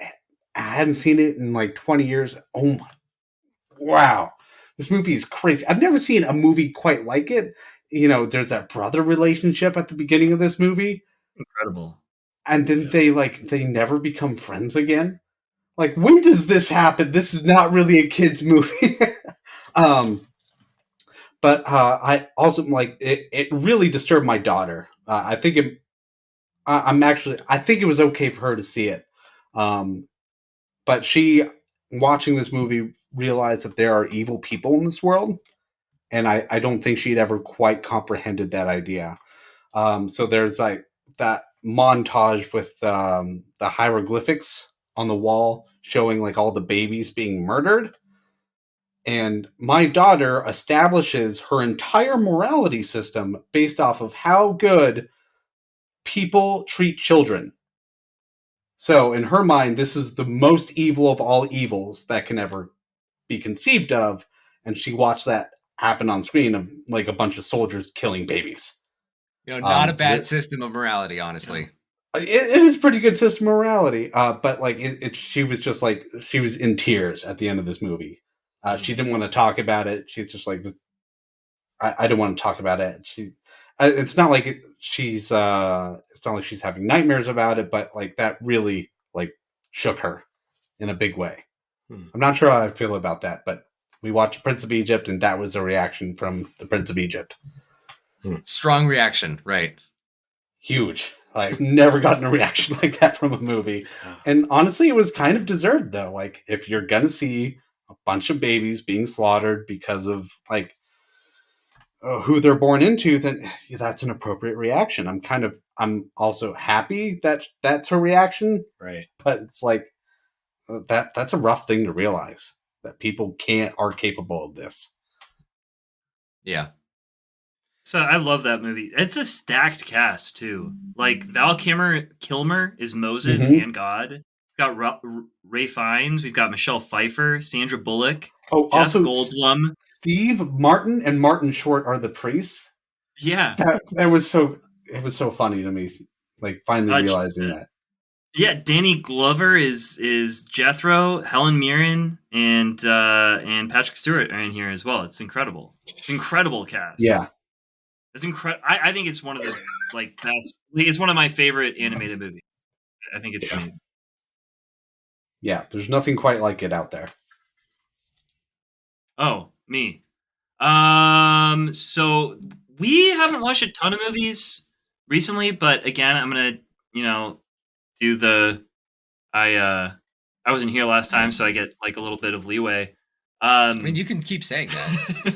I hadn't seen it in like 20 years. Oh my, wow. This movie is crazy. I've never seen a movie quite like it. There's that brother relationship at the beginning of this movie. Incredible. And then they never become friends again. Like, when does this happen? This is not really a kid's movie. But I also it really disturbed my daughter. I think it was okay for her to see it. But she, watching this movie, realized that there are evil people in this world. And I don't think she'd ever quite comprehended that idea. So there's like that montage with the hieroglyphics on the wall showing like all the babies being murdered. And my daughter establishes her entire morality system based off of how good people treat children. So in her mind, this is the most evil of all evils that can ever be conceived of. And she watched that happen on screen of like a bunch of soldiers killing babies. Not a bad system of morality, honestly. It is a pretty good system of morality. But like she was just like, she was in tears at the end of this movie. She didn't want to talk about it. She's just like, I don't want to talk about it. It's not like she's having nightmares about it, but like that really like shook her in a big way. I'm not sure how I feel about that, but we watched Prince of Egypt, and that was a reaction from the Prince of Egypt. Strong reaction, right? Huge. I've never gotten a reaction like that from a movie. And honestly, it was kind of deserved, though. Like, if you're going to see a bunch of babies being slaughtered because of, like, who they're born into, then that's an appropriate reaction. I'm also happy that that's her reaction. Right. But it's like, that's a rough thing to realize, that people are capable of this. Yeah. So I love that movie. It's a stacked cast too. Like Val Kilmer is Moses and God. We've got Ray Fiennes. We've got Michelle Pfeiffer, Sandra Bullock, Jeff also Goldblum, Steve Martin and Martin Short are the priests. Yeah, it was so funny to me. Like finally realizing that. Yeah, Danny Glover is Jethro, Helen Mirren, and Patrick Stewart are in here as well. It's incredible. Incredible cast. Yeah. It's incredible. I think it's one of the best. It's one of my favorite animated movies. I think it's amazing. Yeah, there's nothing quite like it out there. Oh, me. So we haven't watched a ton of movies recently, but again, I'm gonna, do the. I wasn't here last time, so I get like a little bit of leeway. I mean, you can keep saying that.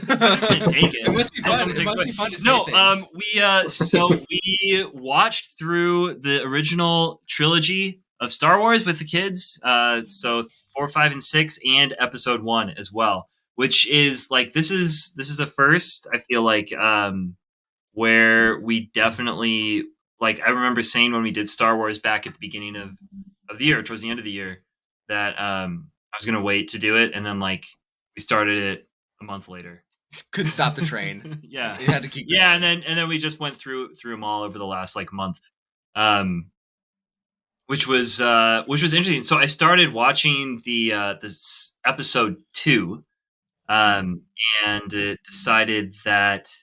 I'm just gonna take it. It must be fun. It must be fun to say things. We watched through the original trilogy of Star Wars with the kids. So 4, 5, and 6, and Episode 1 as well, which is like this is a first. I feel like where we definitely like. I remember saying when we did Star Wars back at the beginning of the year, towards the end of the year, that I was gonna wait to do it, and then like. We started it a month later. Couldn't stop the train. Yeah, you had to keep. Yeah, and then we just went through them all over the last like month, which was interesting. So I started watching this Episode 2, and decided that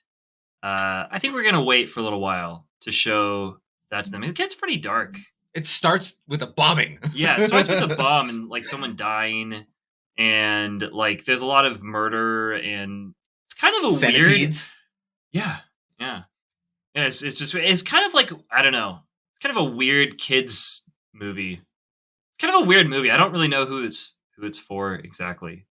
I think we're gonna wait for a little while to show that to them. It gets pretty dark. It starts with a bombing. Yeah, it starts with a bomb and like someone dying. And like, there's a lot of murder, and it's kind of a Centipedes. Weird. Yeah. It's kind of like, I don't know. It's kind of a weird kids movie. It's kind of a weird movie. I don't really know who it's for exactly.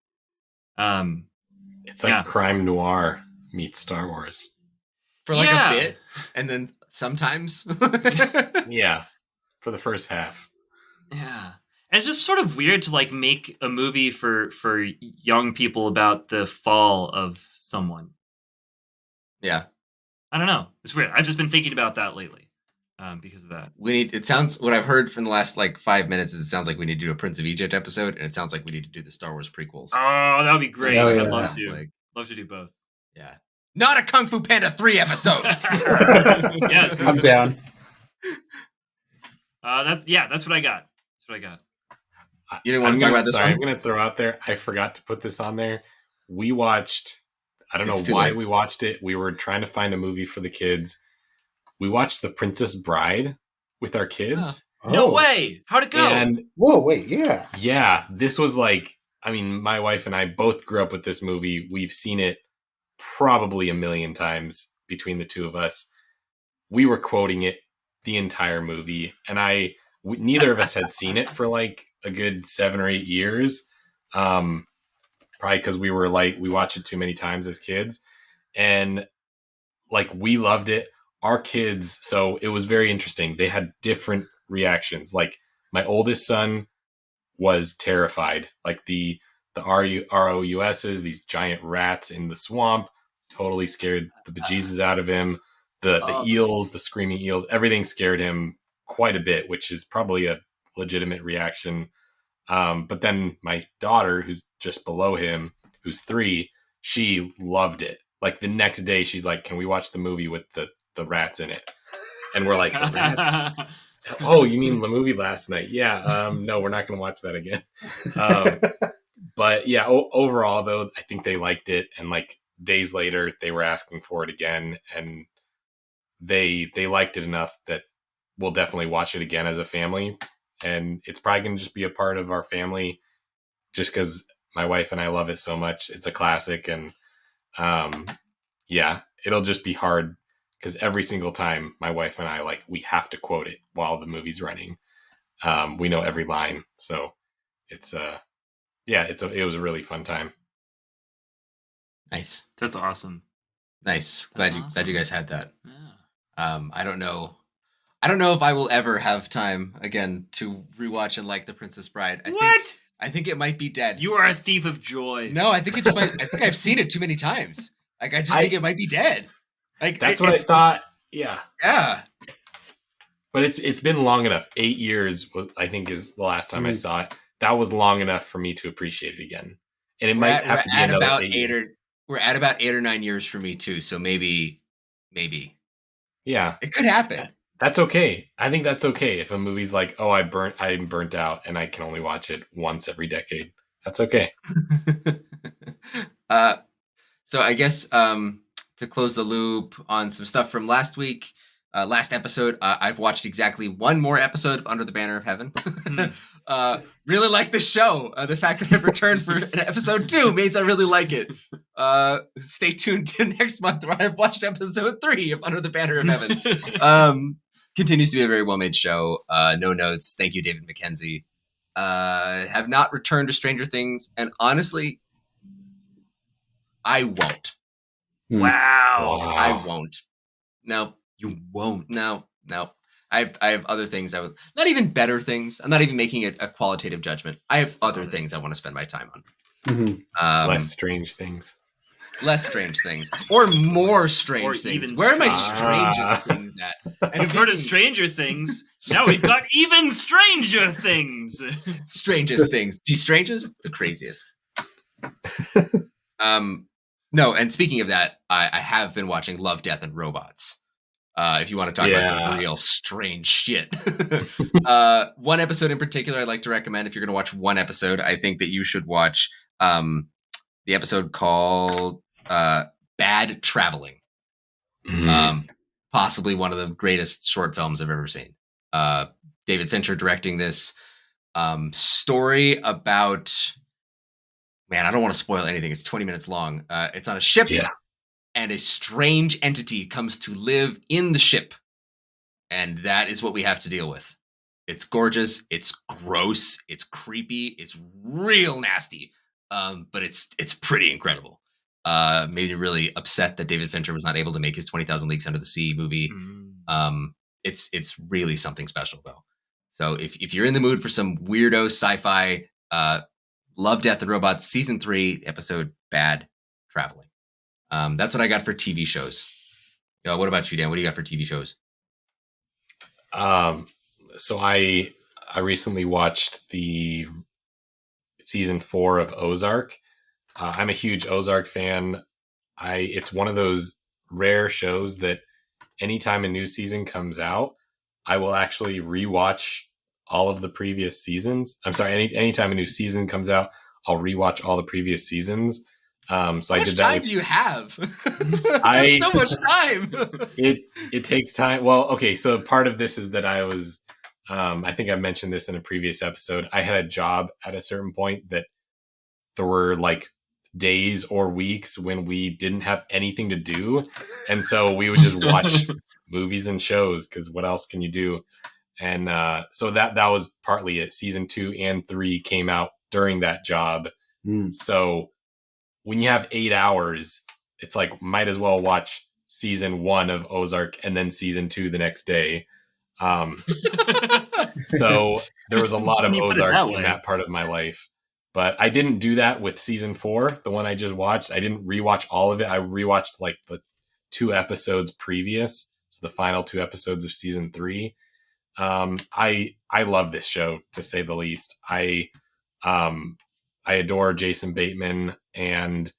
It's like crime noir meets Star Wars for like a bit, and then sometimes, yeah, for the first half. Yeah. And it's just sort of weird to like make a movie for young people about the fall of someone. Yeah. I don't know. It's weird. I've just been thinking about that lately because of that. It sounds, what I've heard from the last like 5 minutes is it sounds like we need to do a Prince of Egypt episode, and it sounds like we need to do the Star Wars prequels. Oh, that would be great. Yeah, I'd love to. Like. Love to do both. Yeah. Not a Kung Fu Panda 3 episode. Yes. I'm down. That's what I got. That's what I got. You didn't want to talk about this one? I'm going to throw out there. I forgot to put this on there. We watched. I don't know why we watched it. We were trying to find a movie for the kids. We watched The Princess Bride with our kids. No way! How'd it go? And yeah. This was like, I mean, my wife and I both grew up with this movie. We've seen it probably a million times between the two of us. We were quoting it the entire movie, and neither of us had seen it for like a good 7 or 8 years. Probably because we watched it too many times as kids, and like we loved it. Our kids, so it was very interesting. They had different reactions. Like my oldest son was terrified. Like the ROUSs, these giant rats in the swamp, totally scared the bejesus out of him. The eels, the screaming eels, everything scared him quite a bit, which is probably a legitimate reaction. But then my daughter, who's just below him, who's 3, she loved it. Like the next day, she's like, "Can we watch the movie with the rats in it?" And we're like, "The rats? Oh, you mean the movie last night?" Yeah. No, we're not going to watch that again. But yeah, overall though, I think they liked it. And like days later, they were asking for it again, and they liked it enough that we'll definitely watch it again as a family. And it's probably going to just be a part of our family just because my wife and I love it so much. It's a classic. And yeah, it'll just be hard because every single time my wife and I, we have to quote it while the movie's running. We know every line. So it was a really fun time. Nice. That's awesome. Nice. Glad you guys had that. Yeah. I don't know if I will ever have time again to rewatch and like The Princess Bride. I think it might be dead. You are a thief of joy. No, I think it just might. I think I've seen it too many times. Like I think it might be dead. Like that's what I thought. Yeah. Yeah. But it's been long enough. 8 years is the last time I saw it. That was long enough for me to appreciate it again. And it might have to be another about 8 years. We're at about 8 or 9 years for me too. So maybe. Yeah. It could happen. That's okay. I think that's okay if a movie's like, "Oh, I'm burnt out and I can only watch it once every decade." That's okay. So I guess to close the loop on some stuff from last week, last episode, I've watched exactly one more episode of Under the Banner of Heaven. Really like the show. The fact that I've returned for an episode 2 means I really like it. Stay tuned to next month where I've watched episode 3 of Under the Banner of Heaven. Continues to be a very well-made show. No notes. Thank you, David Mackenzie. Have not returned to Stranger Things, and honestly, I won't. Wow. I won't. No. You won't. No. I have other things not even better things. I'm not even making it a qualitative judgment. I have other things I want to spend my time on. Mm-hmm. Less strange things. Less strange things. Or more strange things. Where are my strangest things at? And I've heard of Stranger Things. Now we've got even stranger things. Strangest things. The strangest, the craziest. No, and speaking of that, I have been watching Love, Death, and Robots. If you want to talk about some real strange shit. One episode in particular I'd like to recommend. If you're going to watch one episode, I think that you should watch the episode called Bad Traveling. Possibly one of the greatest short films I've ever seen. David Fincher directing this story about... Man, I don't want to spoil anything. It's 20 minutes long. It's on a ship. Yeah. And a strange entity comes to live in the ship. And that is what we have to deal with. It's gorgeous. It's gross. It's creepy. It's real nasty. But it's pretty incredible. Made me really upset that David Fincher was not able to make his 20,000 Leagues Under the Sea movie. It's really something special, though. So if you're in the mood for some weirdo sci-fi, Love, Death, and Robots, Season 3, episode Bad Traveling. That's what I got for TV shows. What about you, Dan? What do you got for TV shows? So I recently watched the Season 4 of Ozark. I'm a huge Ozark fan. It's one of those rare shows that anytime a new season comes out, I will actually rewatch all of the previous seasons. I'm sorry, anytime a new season comes out, I'll rewatch all the previous seasons. So I did that. How much time do you have? That's so much time. It takes time. Well, okay, so part of this is that I was, I think I mentioned this in a previous episode. I had a job at a certain point that there were like days or weeks when we didn't have anything to do, and so we would just watch movies and shows because what else can you do? And so that was partly it. Season 2 and 3 came out during that job. So when you have 8 hours, it's like might as well watch season 1 of Ozark and then season 2 the next day. So there was a lot of Ozark in that part of my life. But I didn't do that with season 4, the one I just watched. I didn't rewatch all of it. I rewatched like the 2 episodes previous. So the final 2 episodes of season 3. I love this show, to say the least. I adore Jason Bateman, and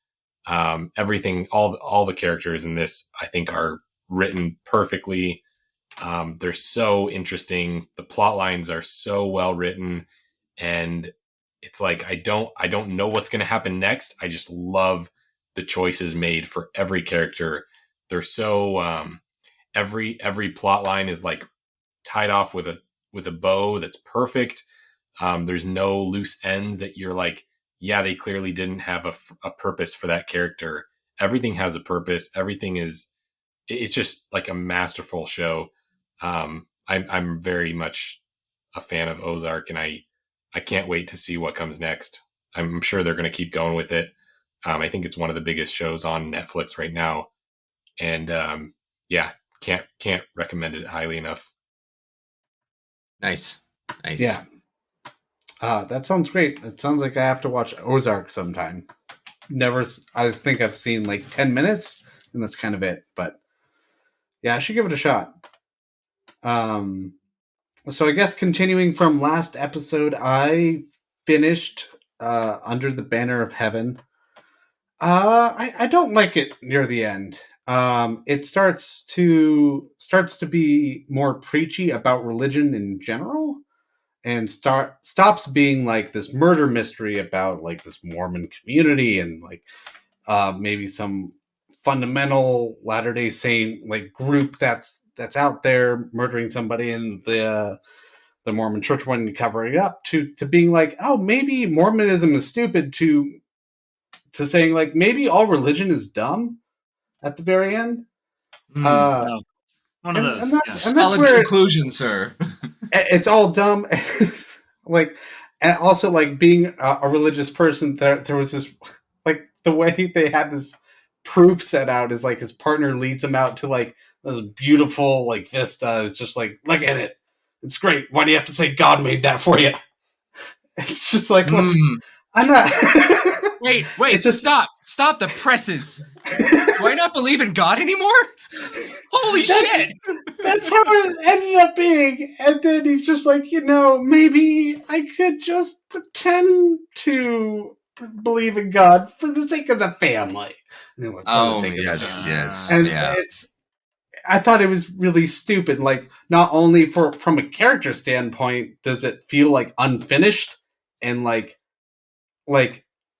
everything, all the characters in this, I think, are written perfectly. They're so interesting. The plot lines are so well written, and it's like I don't know what's going to happen next. I just love the choices made for every character. They're so every plot line is like tied off with a bow that's perfect. There's no loose ends that you're like, yeah, they clearly didn't have a purpose for that character. Everything has a purpose. It's just like a masterful show. I'm very much a fan of Ozark, and I can't wait to see what comes next. I'm sure they're going to keep going with it. I think it's one of the biggest shows on Netflix right now. And yeah, can't recommend it highly enough. Nice. Yeah. That sounds great. It sounds like I have to watch Ozark sometime. I think I've seen like 10 minutes, and that's kind of it. But yeah, I should give it a shot. So I guess continuing from last episode, I finished Under the Banner of Heaven. I don't like it near the end. It starts to be more preachy about religion in general, and stops being like this murder mystery about like this Mormon community and like maybe some fundamental Latter-day Saint like group that's out there murdering somebody, and the Mormon Church wanting to cover it up, to being like, oh, maybe Mormonism is stupid, to saying like maybe all religion is dumb at the very end. No. One of those. And that's where conclusion, sir. It's all dumb. Like, and also like being a religious person, there was this like the way they had this proof set out is like his partner leads him out to like this beautiful like vista. It's just like, look at it. It's great. Why do you have to say God made that for you? It's just like, look, I'm not. Wait, just stop the presses. Do I not believe in God anymore? Holy shit! That's how it ended up being. And then he's just like, maybe I could just pretend to believe in God for the sake of the family. Yes. And I thought it was really stupid. Like, not only from a character standpoint, does it feel like unfinished and like,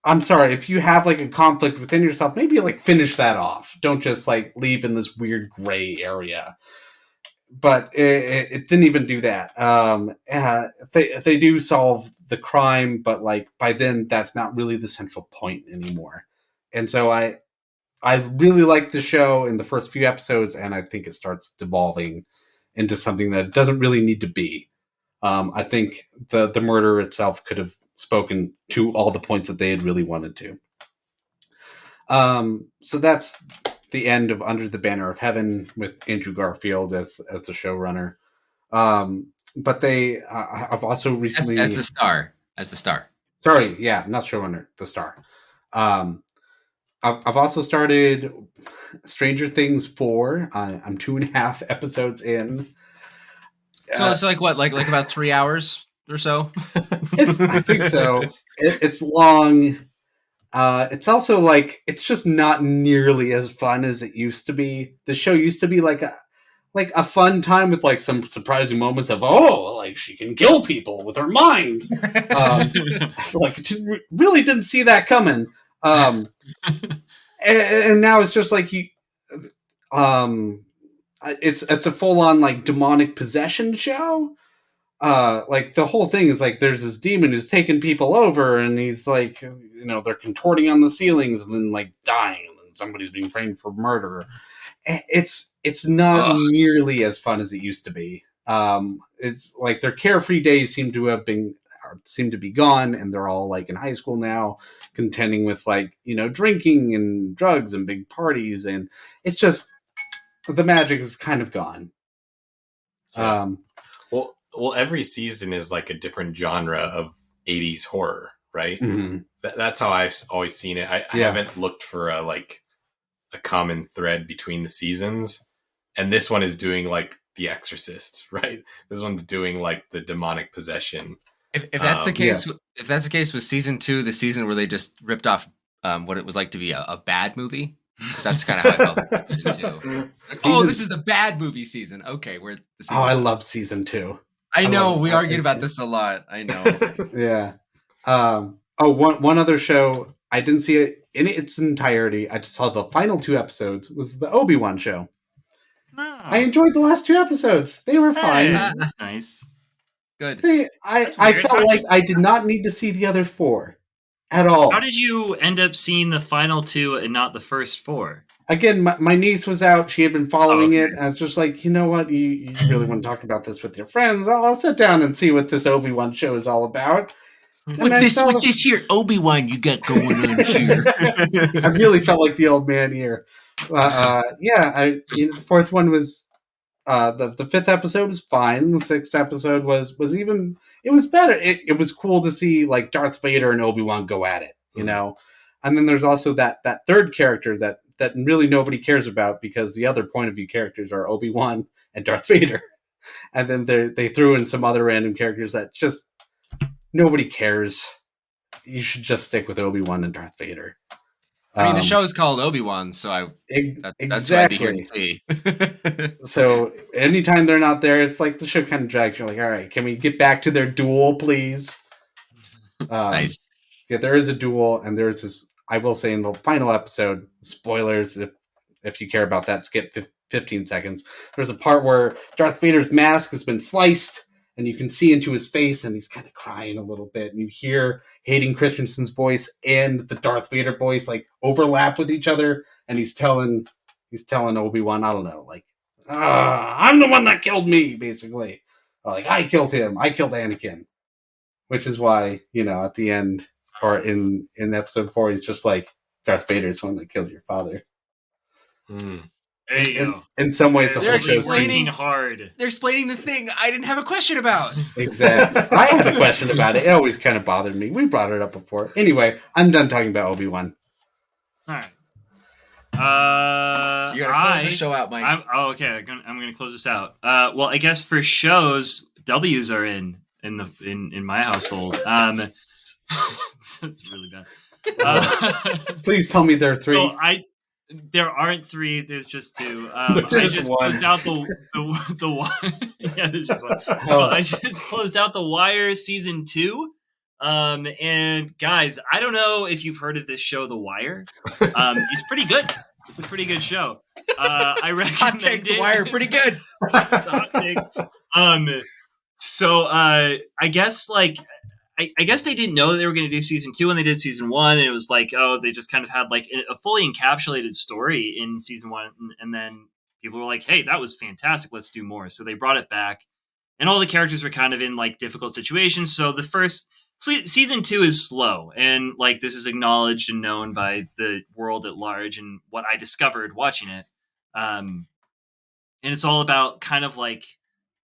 I'm sorry, if you have like a conflict within yourself, maybe like finish that off. Don't just like leave in this weird gray area. But it didn't even do that. They do solve the crime, but like by then that's not really the central point anymore. And so I really liked the show in the first few episodes, and I think it starts devolving into something that it doesn't really need to be. I think the murder itself could have spoken to all the points that they had really wanted to. So that's the end of Under the Banner of Heaven with Andrew Garfield as the showrunner. But they I've also recently as the star. Sorry, yeah, not showrunner, the star. I've also started Stranger Things 4. I'm 2.5 episodes in. So it's like what, like about 3 hours or so? I think so. It's long. It's also like it's just not nearly as fun as it used to be. The show used to be like like a fun time with like some surprising moments of like she can kill people with her mind. Like really didn't see that coming. And now it's just like it's a full on like demonic possession show. Like the whole thing is like there's this demon who's taking people over, and he's like, they're contorting on the ceilings and then like dying, and somebody's being framed for murder. It's not nearly as fun as it used to be. It's like their carefree days seem to be gone, and they're all like in high school now, contending with like drinking and drugs and big parties, and it's just the magic is kind of gone. Yeah. Well, every season is like a different genre of 80s horror, right? Mm-hmm. That's how I've always seen it. I haven't looked for a common thread between the seasons, and this one is doing like The Exorcist, right? This one's doing like the demonic possession. If that's the case, if that's the case with season 2, the season where they just ripped off what it was like to be a bad movie, that's kind of how I felt with season 2. This is the bad movie season. Okay, we're the season. I love season 2. I know we argued about this a lot. I know. Yeah. One other show I didn't see it in its entirety. I just saw the final 2 episodes. Was the Obi-Wan show. Oh. I enjoyed the last 2 episodes. They were fine. That's nice. Good. I felt like I did not need to see the other 4 at all. How did you end up seeing the final 2 and not the first 4? Again, my niece was out. She had been following it. And I was just like, you know what? You really want to talk about this with your friends? I'll sit down and see what this Obi-Wan show is all about. What's this here Obi-Wan you got going on here? I really felt like the old man here. The 4th one was the 5th episode was fine. The 6th episode was even it was better. It was cool to see like Darth Vader and Obi-Wan go at it, And then there's also that 3rd character that really nobody cares about because the other point of view characters are Obi-Wan and Darth Vader. And then they threw in some other random characters that just nobody cares. You should just stick with Obi-Wan and Darth Vader. I mean, the show is called Obi-Wan, so that's what I'd be here to see. So anytime they're not there, it's like the show kind of drags. You're like, all right, can we get back to their duel, please? Nice. Yeah, there is a duel, and there's this. I will say in the final episode, spoilers, if you care about that, skip 15 seconds. There's a part where Darth Vader's mask has been sliced, and you can see into his face, and he's kind of crying a little bit. And you hear Hayden Christensen's voice and the Darth Vader voice like overlap with each other, and he's telling Obi-Wan, I don't know, like, I'm the one that killed me, basically. Like, I killed him. I killed Anakin. Which is why, at the end, or in episode 4, he's just like, Darth Vader's the one that killed your father. In some ways, they're explaining hard. They're explaining the thing I didn't have a question about. Exactly. I had a question about it. It always kind of bothered me. We brought it up before. Anyway, I'm done talking about Obi-Wan. All right. You gotta close the show out, Mike. Okay. I'm gonna close this out. Well, I guess for shows, W's are in my household. That's really bad. Please tell me there are 3. So there aren't 3. There's just 2. There's I just just one. closed out the wire. Yeah, there's just one. I just closed out The Wire season 2. And guys, I don't know if you've heard of this show, The Wire. It's pretty good. It's a pretty good show. I recommend hot take, it. The Wire, pretty good. It's a hot take. So I guess I guess they didn't know that they were going to do season 2 when they did season 1. And it was like, they just kind of had like a fully encapsulated story in season 1. And then people were like, hey, that was fantastic. Let's do more. So they brought it back. And all the characters were kind of in like difficult situations. So the first season 2 is slow. And like this is acknowledged and known by the world at large and what I discovered watching it. And it's all about kind of like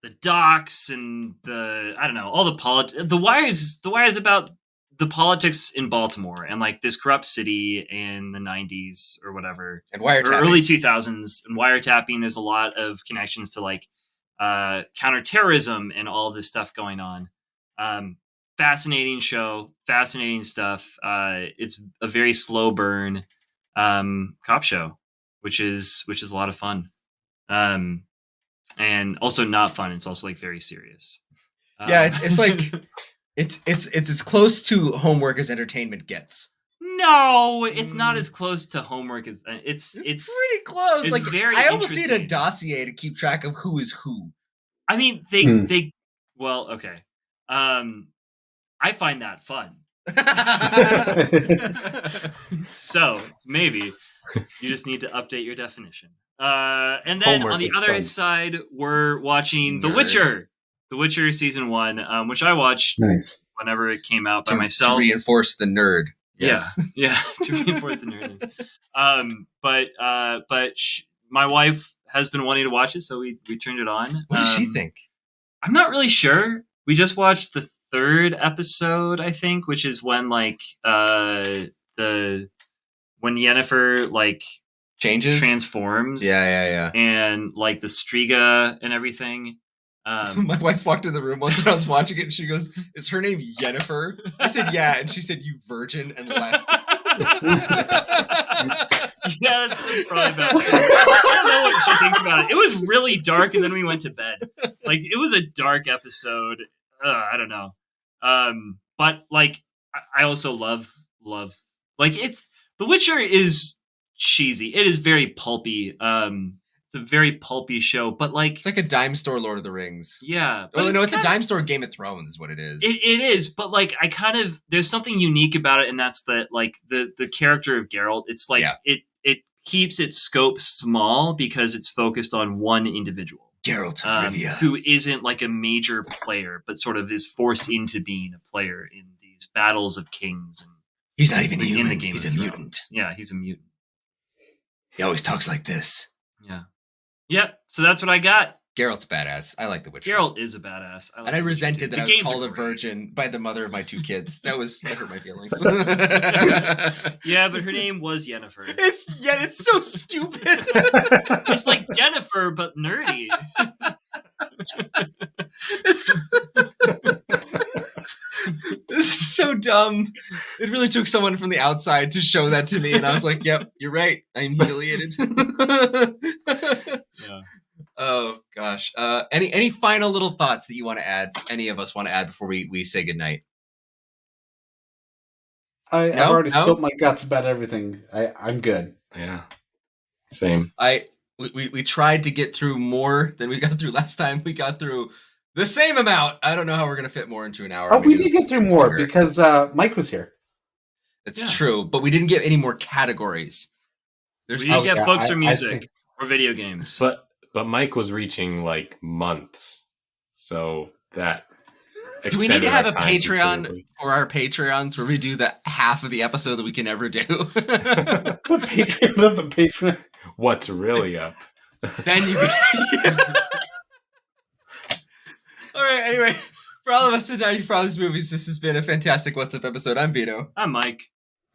the docks and all the politics. The Wire is about the politics in Baltimore and like this corrupt city in the 90s or whatever, and wiretapping, or early 2000s, and wiretapping. There's a lot of connections to like counterterrorism and all this stuff going on. Fascinating show, fascinating stuff. It's a very slow burn cop show, which is a lot of fun. and also not fun. It's also like very serious. Yeah, it's like it's as close to homework as entertainment gets. No, it's not as close to homework as it's pretty close. It's like very I almost need a interesting. dossier to keep track of who is who. I mean, they well, okay. I find that fun. So maybe you just need to update your definition. And then Homework on the is other fun. side, we're watching The Nerd. Witcher. The Witcher season 1, which I watched Nice. whenever it came out by to myself. reinforce the nerd. Yes. Yeah, to reinforce the nerdness. But my wife has been wanting to watch it, so we turned it on. What does she think? I'm not really sure. We just watched the 3rd episode, I think, which is when when Yennefer like Changes? transforms. Yeah. And like the Striga and everything. My wife walked in the room once when I was watching it and she goes, "Is her name Yennefer?" I said, "Yeah," and she said, "You virgin," and left. Yeah, that's probably about it. I don't know what she thinks about it. It was really dark, and then we went to bed. Like, it was a dark episode. I don't know. But like, I also love. Like, The Witcher is cheesy. It is very pulpy. It's a very pulpy show, but like It's like a dime store Lord of the Rings. yeah. Oh no, it's a dime store Game of Thrones is what it is. It is, but like I kind of there's something unique about it, and that's that like the character of Geralt. It's like it keeps its scope small because it's focused on one individual, Geralt of Rivia, who isn't like a major player, but sort of is forced into being a player in these battles of kings. And he's not even in human. the Game He's of a Thrones. mutant. Yeah, he's a mutant. He always talks like this. Yeah. Yep. So that's what I got. Geralt's badass. I like The Witcher. Geralt is a badass. And I resented that I was called a virgin. virgin by the mother of my 2 kids. That hurt my feelings. Yeah, but her name was Yennefer. It's so stupid. It's like Jennifer, but nerdy. This is so dumb. It really took someone from the outside to show that to me, and I was like, "Yep, you're right. I'm humiliated." Yeah. Oh gosh. Any final little thoughts that you want to add? Any of us want to add before we say goodnight? I've already spilled my guts about everything. I'm good. Yeah. Same. We tried to get through more than we got through last time. We got through the same amount. I don't know how we're going to fit more into an hour. Oh, we did get through more because Mike was here. That's true, but we didn't get any more categories. We didn't get books or music or video games. But Mike was reaching like months, so that. Do we need to have a Patreon for our Patreons where we do the half of the episode that we can ever do? The Patreon. What's really up? Then you can... All right, anyway, for all of us tonight, for all these movies, this has been a fantastic What's Up episode. I'm Vito. I'm Mike.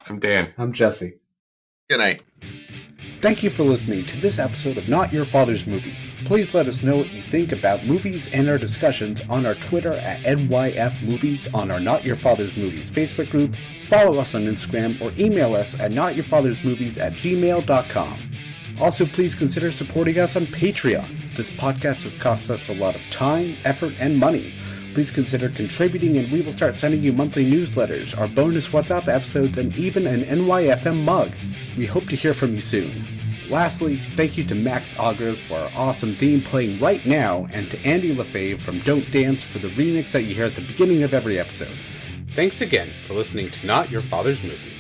I'm Dan. I'm Jesse. Good night. Thank you for listening to this episode of Not Your Father's Movies. Please let us know what you think about movies and our discussions on our Twitter at NYF Movies, on our Not Your Father's Movies Facebook group, follow us on Instagram, or email us at notyourfathersmovies@gmail.com. Also, please consider supporting us on Patreon. This podcast has cost us a lot of time, effort, and money. Please consider contributing and we will start sending you monthly newsletters, our bonus WhatsApp episodes, and even an NYFM mug. We hope to hear from you soon. Lastly, thank you to Max Agros for our awesome theme playing right now, and to Andy LaFave from Don't Dance for the remix that you hear at the beginning of every episode. Thanks again for listening to Not Your Father's Movies.